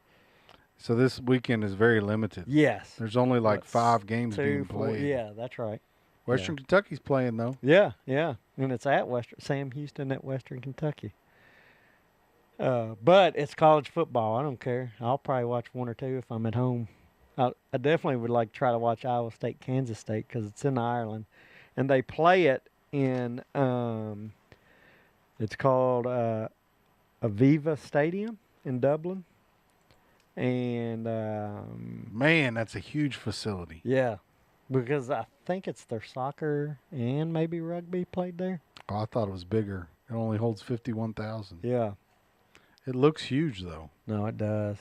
So this weekend is very limited.
Yes.
There's only like 5 games being played.
Yeah, that's right.
Western Kentucky's playing, though.
Yeah. And it's at Sam Houston at Western Kentucky. But it's college football. I don't care. I'll probably watch 1 or 2 if I'm at home. I definitely would like to try to watch Iowa State, Kansas State because it's in Ireland. And they play it in, it's called Aviva Stadium in Dublin. And
Man, that's a huge facility.
yeah, because I think it's their soccer and maybe rugby played there.
Oh, I thought it was bigger. It only holds 51,000.
Yeah.
It looks huge, though.
No, it does.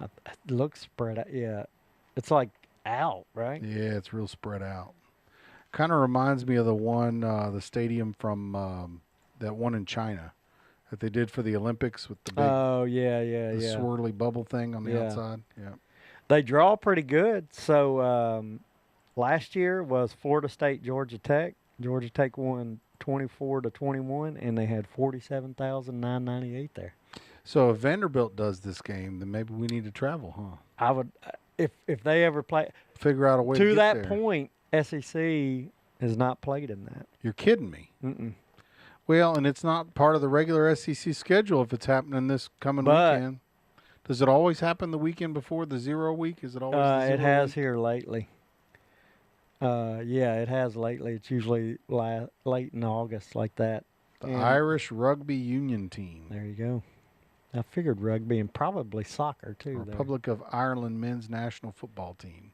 It looks spread out. Yeah. It's like out, right?
Yeah, it's real spread out. Kind of reminds me of the stadium from that one in China that they did for the Olympics with the big
Oh, yeah,
the swirly bubble thing on the
Yeah.
outside. Yeah.
They draw pretty good. So last year was Florida State, Georgia Tech. Georgia Tech won 24-21, and they had 47,998 there.
So if Vanderbilt does this game, then maybe we need to travel, huh?
I would, if they ever play
Figure out a way to
to
get
that
there.
point. SEC has not played in that.
You're kidding me.
Mm-mm.
Well, and it's not part of the regular SEC schedule if it's happening this coming
But-
weekend. Does it always happen the weekend before the 0 week? Is it always the 0
It has
week?
here lately. Yeah, it has lately. It's usually late in August like that.
The
And-
Irish Rugby Union Team.
There you go. I figured rugby and probably soccer too. there.
Republic of Ireland Men's National Football Team.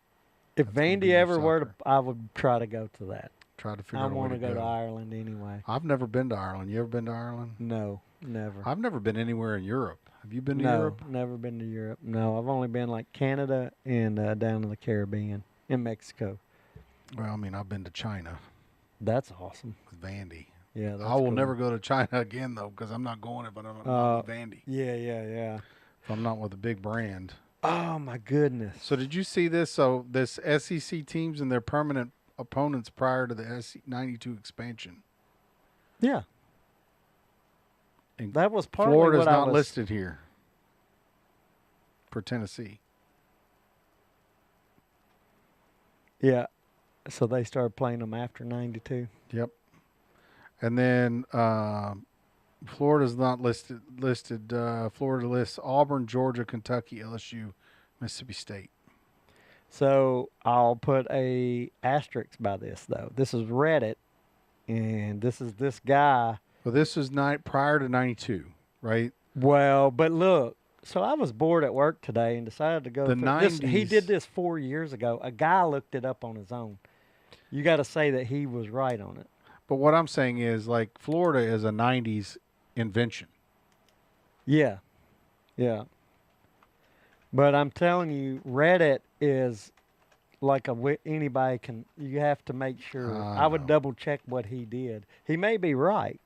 If
That's gonna be
Vandy
your
ever were to,
soccer.
I would try to go to that.
Try to figure
I
out a way
want
to
to go to Ireland anyway.
I've never been to Ireland. You ever been to Ireland?
No, never.
I've never been anywhere in Europe. Have you been to
No,
Europe?
never been to Europe. No, I've only been like Canada and down in the Caribbean and Mexico.
Well, I mean, I've been to China
That's awesome.
with Vandy.
Yeah, that's
I will
cool.
never go to China again, though, because I'm not going if I'm not with Vandy.
Yeah.
If I'm not with a big brand.
Oh my goodness.
So did you see this? So this SEC teams and their permanent opponents prior to the 92 expansion.
Yeah.
And
That was partly
Florida's
what I
not
was,
listed here for Tennessee.
Yeah. So they started playing them after 92.
Yep. And then Florida's not listed. Florida lists Auburn, Georgia, Kentucky, LSU, Mississippi State.
So I'll put a asterisk by this though. This is Reddit, and this is this guy.
Well, this is prior to 92, right?
Well, but look. So I was bored at work today and decided to go.
The
through this. He
90s.
did this 4 years ago. A guy looked it up on his own. You got to say that he was right on it.
But what I'm saying is, like, Florida is a 90s invention.
Yeah. But I'm telling you, Reddit is like anybody can. You have to make sure. I would
know.
double check what he did. He may be right,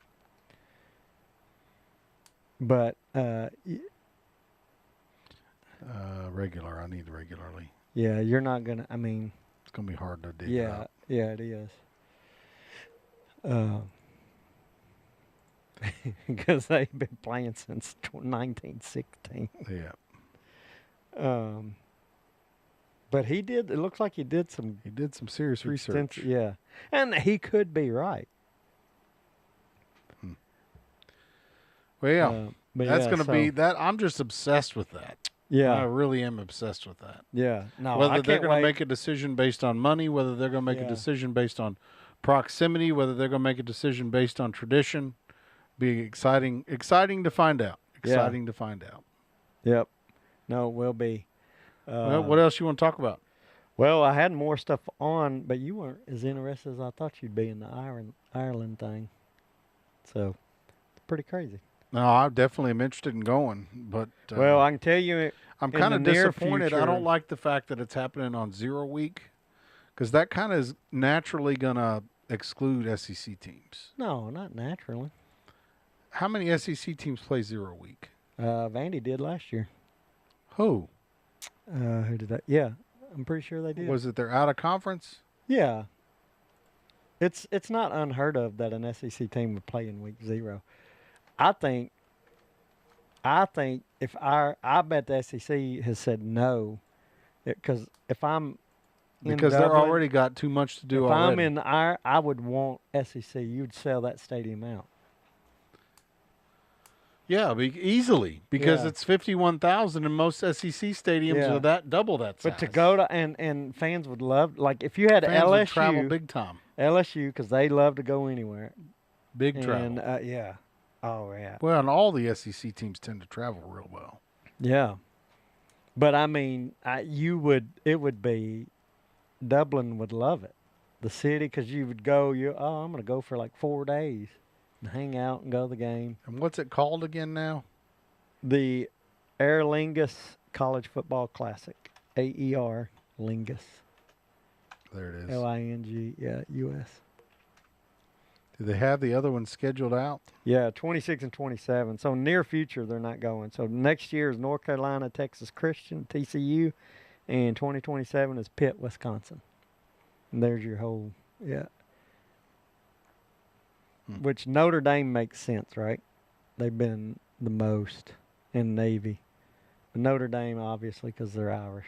but
Regular. I need regularly.
yeah, you're not gonna. I mean,
It's going to be hard to dig
yeah,
up.
yeah, it is. Because they've been playing since 1916.
Yeah.
But he did. It looks like he did some
He did some serious research.
Yeah, and he could be right.
Well, yeah.
But
That's
yeah,
going to
so-
be that. I'm just obsessed with that. I
Yeah,
really am obsessed with that.
yeah. No,
Whether
I
they're
can't
going to
wait.
make a decision based on money, whether they're going to make
Yeah.
a decision based on proximity, whether they're going to make a decision based on tradition, be exciting to find out.
Yeah.
Exciting to find out.
Yep. No, it will be.
Well, what else you want to talk about?
Well, I had more stuff on, but you weren't as interested as I thought you'd be in the Ireland thing. So, it's pretty crazy.
No, I definitely am interested in going, but
Well, I can tell you,
I'm
in
kind of
the near
disappointed. I
future-
don't like the fact that it's happening on 0 week, because that kind of is naturally going to exclude SEC teams.
no, not naturally.
How many SEC teams play 0 week?
Vandy did last year.
Who?
Who did that? Yeah, I'm pretty sure they did.
Was it their out of conference?
Yeah. It's not unheard of that an SEC team would play in week 0. I think if I bet the SEC has said no, because if I'm in
Because they're
Dublin,
already got too much to do
if
already.
I'm in I would want SEC. You'd sell that stadium out.
Yeah, easily, because
Yeah.
it's 51,000 and most SEC stadiums
Yeah.
are double that size.
But to go to and fans would love, like if you had
Fans would travel
LSU,
big time.
LSU because they love to go anywhere.
Big travel.
And yeah, oh yeah,
Well, and all the SEC teams tend to travel real well.
yeah. But I mean, it would be, Dublin would love it. The city, because you would go, I'm going to go for like 4 days and hang out and go to the game.
And what's it called again now?
The Aer Lingus College Football Classic. AER Lingus.
There it is.
Ling, yeah, US.
Do they have the other one scheduled out?
Yeah, 26 and 27. So near future, they're not going. So next year is North Carolina, Texas Christian, TCU, and 2027 is Pitt, Wisconsin. And there's your whole, yeah. Which Notre Dame makes sense, right? They've been the most in Navy. But Notre Dame, obviously, because they're Irish.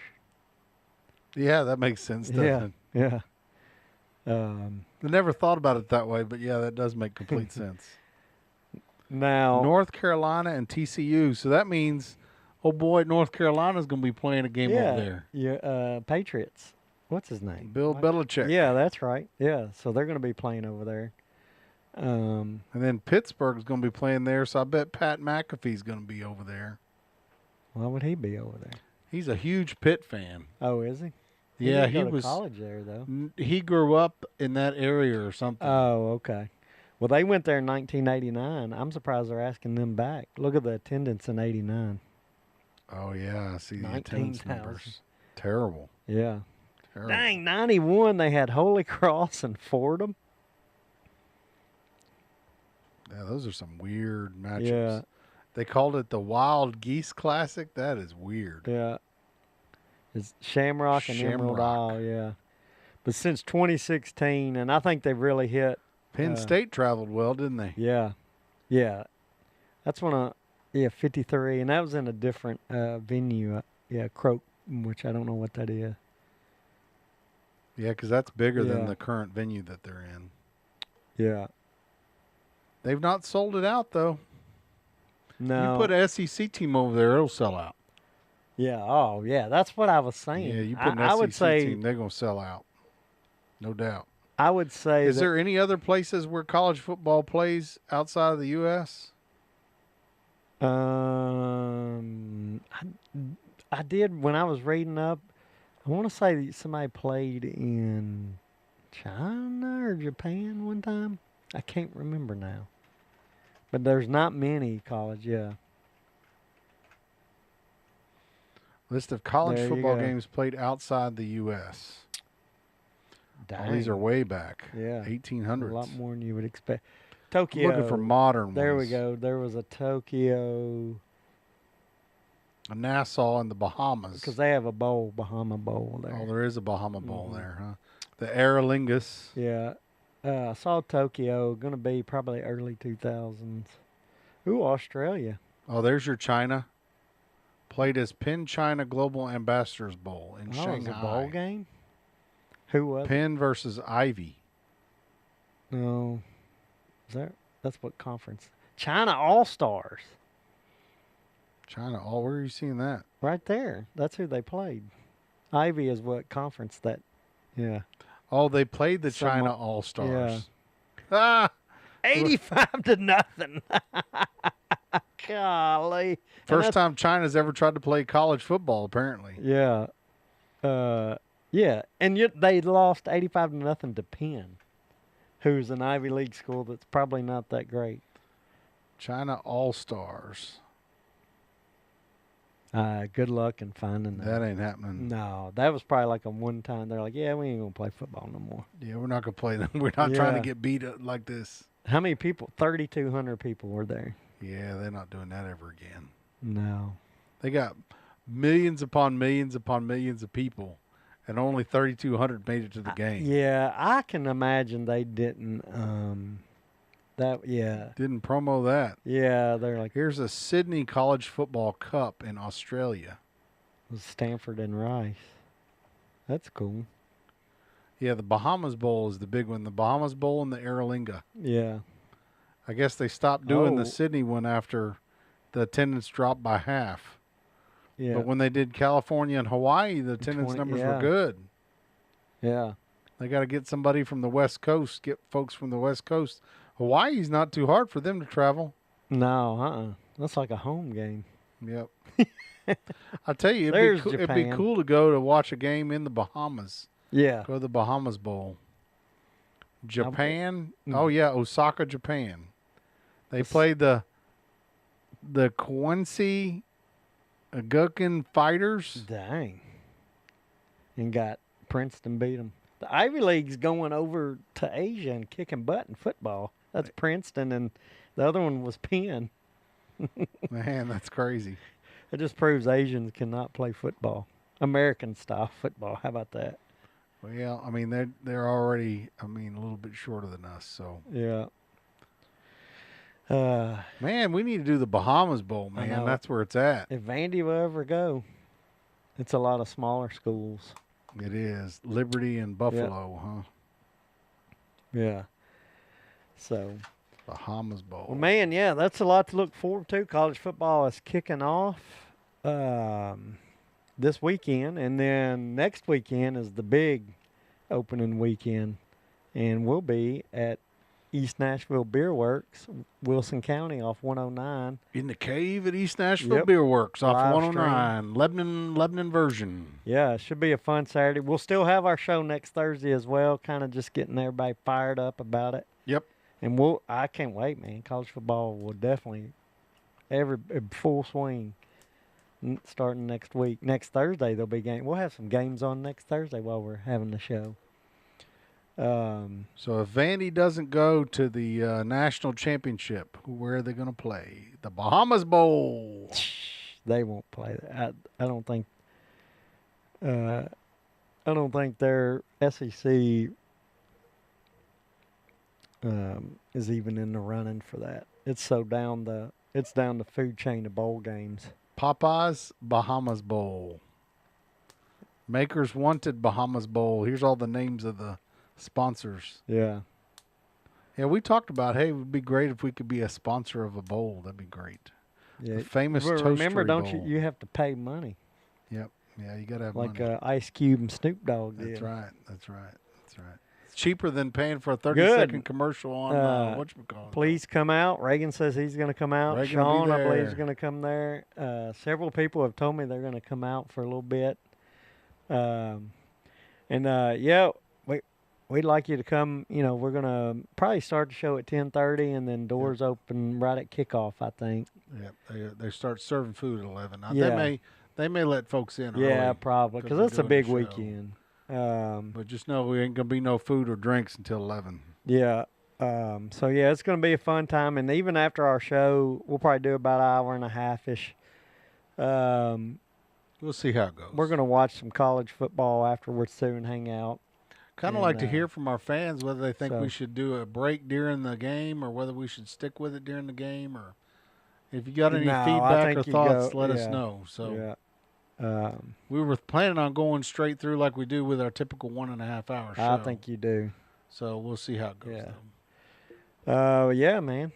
Yeah, that makes sense, doesn't it?
Yeah.
I never thought about it that way, but yeah, that does make complete sense.
Now,
North Carolina and TCU, so that means, oh boy, North Carolina's going to be playing a game over there.
Yeah, Patriots. What's his name?
Bill Belichick.
Yeah, that's right. Yeah, so they're going to be playing over there.
And then Pittsburgh's going to be playing there, so I bet Pat McAfee's going to be over there.
Why would he be over there?
He's a huge Pitt fan.
Oh, is he?
Yeah,
he
he
was
was.
college there though.
He grew up in that area or something.
Oh, okay. Well, they went there in 1989. I'm surprised they're asking them back. Look at the attendance in '89.
Oh yeah, I see the attendance
19,000.
numbers. Terrible.
Yeah.
Terrible.
Dang, 91. They had Holy Cross and Fordham.
Yeah, those are some weird matchups.
Yeah.
They called it the Wild Geese Classic. That is weird.
Yeah. It's Shamrock and Emerald
Shamrock.
Isle, yeah. But since 2016, and I think they've really hit.
Penn State traveled well, didn't they?
Yeah. Yeah. That's when 53. And that was in a different venue. Croak, which I don't know what that is.
Yeah, because that's bigger than
Yeah.
the current venue that they're in.
Yeah.
They've not sold it out, though.
No.
You put an SEC team over there, it'll sell out.
Yeah. Oh, yeah. That's what I was saying.
Yeah, you put an
I would
SEC
say,
team, they're going to sell out. No doubt.
I would say.
Is
that,
there any other places where college football plays outside of the U.S.?
I did when I was reading up. I want to say that somebody played in China or Japan one time. I can't remember now. But there's not many college, yeah.
List of college
There you
football
go.
games played outside the U.S.
Dang.
Oh, these are way back.
Yeah.
1800s.
A lot more than you would expect.
I'm
Tokyo.
looking for modern
There we
ones.
go. There was a Tokyo.
Nassau in the Bahamas.
Because they have a bowl, Bahama Bowl there.
Oh, there is a Bahama Bowl
Mhm.
there, huh? The Aer Lingus.
Yeah. I saw Tokyo. Going to be probably early 2000s. Ooh, Australia.
Oh, there's your China. Played as Penn China Global Ambassadors Bowl in
Oh,
Shanghai.
it's a bowl game? Who was it?
Penn versus Ivy.
No. That's what conference? China All-Stars.
China. Oh, where are you seeing that?
Right there. That's who they played. Ivy is what conference that, yeah.
Oh, they played the
Somewhat-
China All-Stars.
yeah.
Ah!
85 to nothing. Golly. And
First
that's-
time China's ever tried to play college football, apparently.
Yeah. Yeah. And yet they lost 85 to nothing to Penn, who's an Ivy League school that's probably not that great.
China All-Stars.
Good luck in finding that.
That ain't happening.
No, that was probably like a one time. They're like, yeah, we ain't going to play football no more.
Yeah, we're not going to play them. We're not trying to
Yeah.
get beat up like this.
How many people? 3,200 people were there.
Yeah, they're not doing that ever again.
No.
They got millions upon millions upon millions of people, and only 3,200 made it to the game.
Yeah, I can imagine they didn't. Yeah.
Didn't promo that.
Yeah, they're like,
Here's a Sydney College Football Cup in Australia.
Stanford and Rice. That's cool.
Yeah, the Bahamas Bowl is the big one. The Bahamas Bowl and the Aerolinga.
Yeah.
I guess they stopped doing
Oh.
the Sydney one after the attendance dropped by half.
Yeah.
But when they did California and Hawaii, the attendance
20
numbers
yeah.
were good.
Yeah.
They got to get somebody from the West Coast, get folks from the West Coast. Hawaii's not too hard for them to travel.
No, That's like a home game.
Yep. I'll tell you, it'd be cool to go to watch a game in the Bahamas.
Yeah.
Go to the Bahamas Bowl. Japan. Oh yeah, Osaka, Japan. They played the Quincy Agukin Fighters.
Dang. And got Princeton beat them. The Ivy League's going over to Asia and kicking butt in football. That's Princeton, and the other one was Penn.
Man, that's crazy.
It just proves Asians cannot play football. American style football. How about that?
Well, I mean, they're already, a little bit shorter than us, so.
Yeah.
Man, we need to do the Bahamas Bowl, man. That's where it's at.
If Vandy will ever go, it's a lot of smaller schools.
It is. Liberty and Buffalo, huh?
Yeah. So.
Bahamas Bowl.
Well, man, yeah, that's a lot to look forward to. College football is kicking off this weekend, and then next weekend is the big opening weekend, and we'll be at East Nashville Beer Works, Wilson County, off 109.
In the cave at East Nashville Beer Works, off
Live
109, Lebanon version.
Yeah, it should be a fun Saturday. We'll still have our show next Thursday as well, kind of just getting everybody fired up about it.
Yep.
And I can't wait, man. College football will definitely full swing starting next week. Next Thursday there'll be game. We'll have some games on next Thursday while we're having the show.
So if Vandy doesn't go to the national championship, where are they going to play? The Bahamas Bowl.
They won't play that. I don't think. I don't think their SEC is even in the running for that. It's so down the food chain of bowl games.
Popeyes Bahamas Bowl. Makers Wanted Bahamas Bowl. Here's all the names of the sponsors.
Yeah.
Yeah, we talked about, hey, it would be great if we could be a sponsor of a bowl. That'd be great.
Yeah.
The famous Toastery
remember, don't
Bowl.
you have to pay money.
Yep. Yeah, you got to have
like
money.
Ice Cube and Snoop Dogg did.
That's right. It's cheaper than paying for a 30-second commercial on whatchamacallit.
Please come out. Reagan says he's going to come out.
Reagan
Sean,
will be
I believe, is
there.
going to come there. Several people have told me they're going to come out for a little bit. We'd like you to come. You know, we're going to probably start the show at 10:30, and then doors open right at kickoff, I think.
Yeah, they start serving food at 11. Now,
Yeah.
they may let folks in
Yeah,
early
probably, because
we're
it's a
doing
big
the show.
weekend.
But just know we ain't going to be no food or drinks until 11.
Yeah. So, yeah, it's going to be a fun time. And even after our show, we'll probably do about an hour and a half-ish.
We'll see how it goes.
We're going to watch some college football afterwards, too, and hang out.
Kind of like to hear from our fans whether they think
so-
we should do a break during the game or whether we should stick with it during the game. Or if you got any
No, I
feedback
think
or
you
thoughts,
go-
let us
yeah.
know. So
Yeah.
we were planning on going straight through like we do with our typical 1.5 hour show.
I think you do.
So we'll see how it goes.
Yeah.
though.
Yeah, man.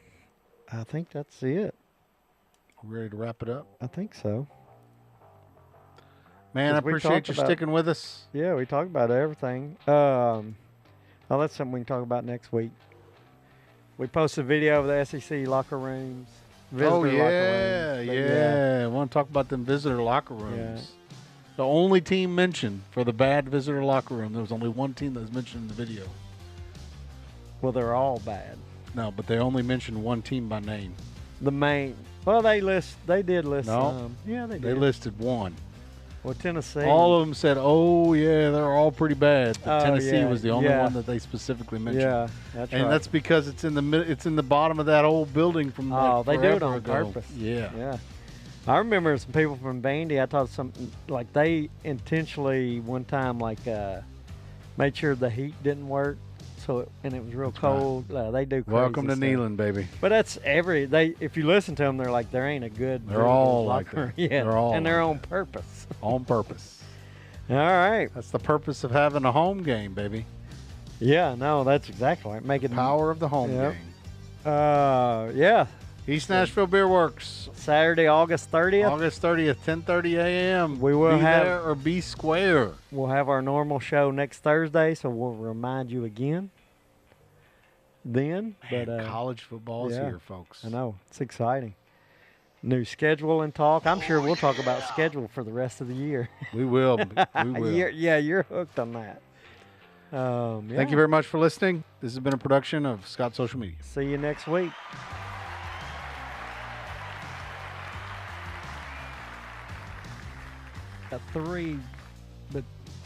I think that's it.
We ready to wrap it up?
I think so.
Man, I
'Cause we
appreciate
talked
you
about-
sticking with us.
Yeah, we talked about everything. That's something we can talk about next week. We posted a video of the SEC locker rooms. Visitor
Oh,
locker
yeah,
rooms. But
yeah. I want to talk about them visitor locker rooms. The only team mentioned for the bad visitor locker room, there was only one team that was mentioned in the video.
Well, they're all bad.
No, but they only mentioned one team by name.
The main. Well, they did list
No.
some. Yeah, they did.
They listed one.
Well, Tennessee.
All of them said, "Oh yeah, they're all pretty bad." But
Oh,
Tennessee
yeah,
was the only
yeah.
one that they specifically mentioned.
Yeah, that's
and
right.
that's because it's in the bottom of that old building from.
Oh,
like
they do it
forever
on
ago.
purpose.
Yeah.
Yeah. I remember some people from Vandy. I thought something like they intentionally one time made sure the heat didn't work, and it was real cold. They do. Crazy
Welcome to
stuff.
Neyland, baby.
But that's if you listen to them, they're like there ain't a good.
They're all
locker
like that.
room yet,
They're all
and they're
like
on
that.
purpose.
On purpose.
All right.
That's the purpose of having a home game, baby.
Yeah. No, that's exactly right. Make it
Power of the home
Yep.
game.
Yeah.
East Nashville Beer Works,
Saturday, August 30th.
August 30th, 10:30 a.m.
We will
be
have-
there or be square.
We'll have our normal show next Thursday, so we'll remind you again. Then,
Man,
but
college football is
yeah.
here, folks.
I know it's exciting. New schedule and talk. I'm sure we'll talk about schedule for the rest of the year.
We will. We will.
You're hooked on that.
Thank you very much for listening. This has been a production of Scott Social Media.
See you next week. Got 3, but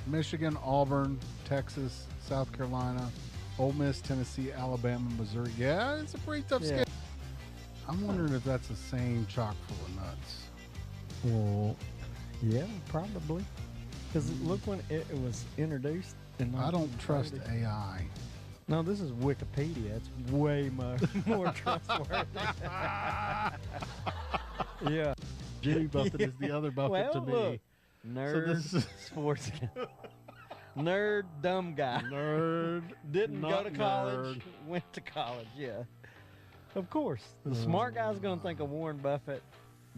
Michigan, Auburn, Texas, South Carolina, Ole Miss, Tennessee, Alabama, Missouri. Yeah, it's a pretty tough schedule. I'm wondering if that's the same chock full of nuts.
well, yeah, probably. Because look when it was introduced.
I don't trust AI.
No, this is Wikipedia. It's way more trustworthy. Yeah.
Jimmy Buffett is the other Buffett to me.
Look, nerd, sports nerd, dumb guy.
Nerd.
Didn't go
not
to college.
nerd.
Went to college, yeah. Of course. The smart guy's going to think of Warren Buffett.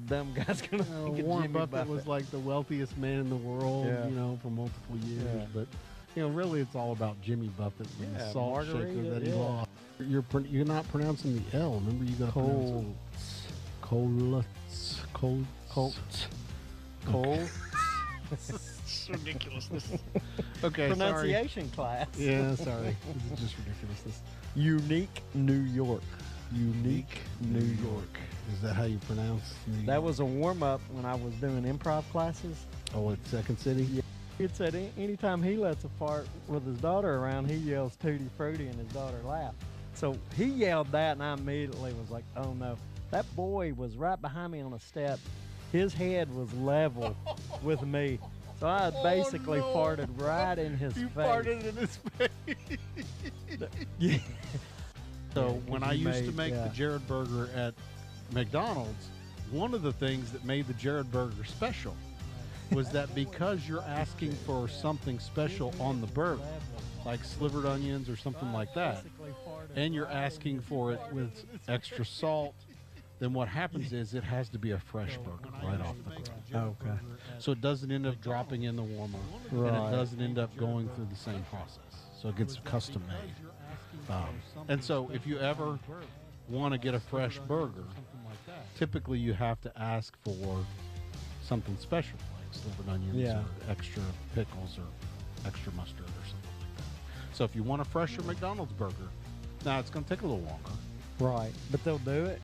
Dumb guy's going to think of
Warren
Jimmy
Buffett was like the wealthiest man in the world,
Yeah.
for multiple years.
Yeah.
But, really it's all about Jimmy Buffett and
Yeah,
the salt shaker
margarita,
that he
yeah.
lost. You're not pronouncing the L. Remember, you got to pronounce it. Colts.
Cole.
It's ridiculousness. Okay,
Pronunciation class.
Yeah, sorry. This is just ridiculousness.
Unique New York. Unique New York.
Is that how you pronounce?
That was a warm-up when I was doing improv classes.
Oh, at Second City?
Yeah. It said anytime he lets a fart with his daughter around, he yells Tutti Frutti and his daughter laughs. So he yelled that, and I immediately was like, oh no. That boy was right behind me on a step. His head was level with me. So I basically farted right in his face.
farted in his face.
Yeah.
So when I used to make
yeah.
the Jrod Burger at McDonald's, one of the things that made the Jrod Burger special was that because you're asking for something special on the burger, like slivered onions or something like that, and you're asking for it with extra salt, then what happens is it has to be a fresh burger right off the grill.
Okay.
So it doesn't end up dropping in the warmer, and
Right.
it doesn't end up going through the same process. So it gets custom made. And so if you ever want to get a fresh burger, typically you have to ask for something special, like slivered onions
Yeah.
or extra pickles or extra mustard or something like that. So if you want a fresher McDonald's burger, now it's going to take a little longer.
Right. But they'll do it.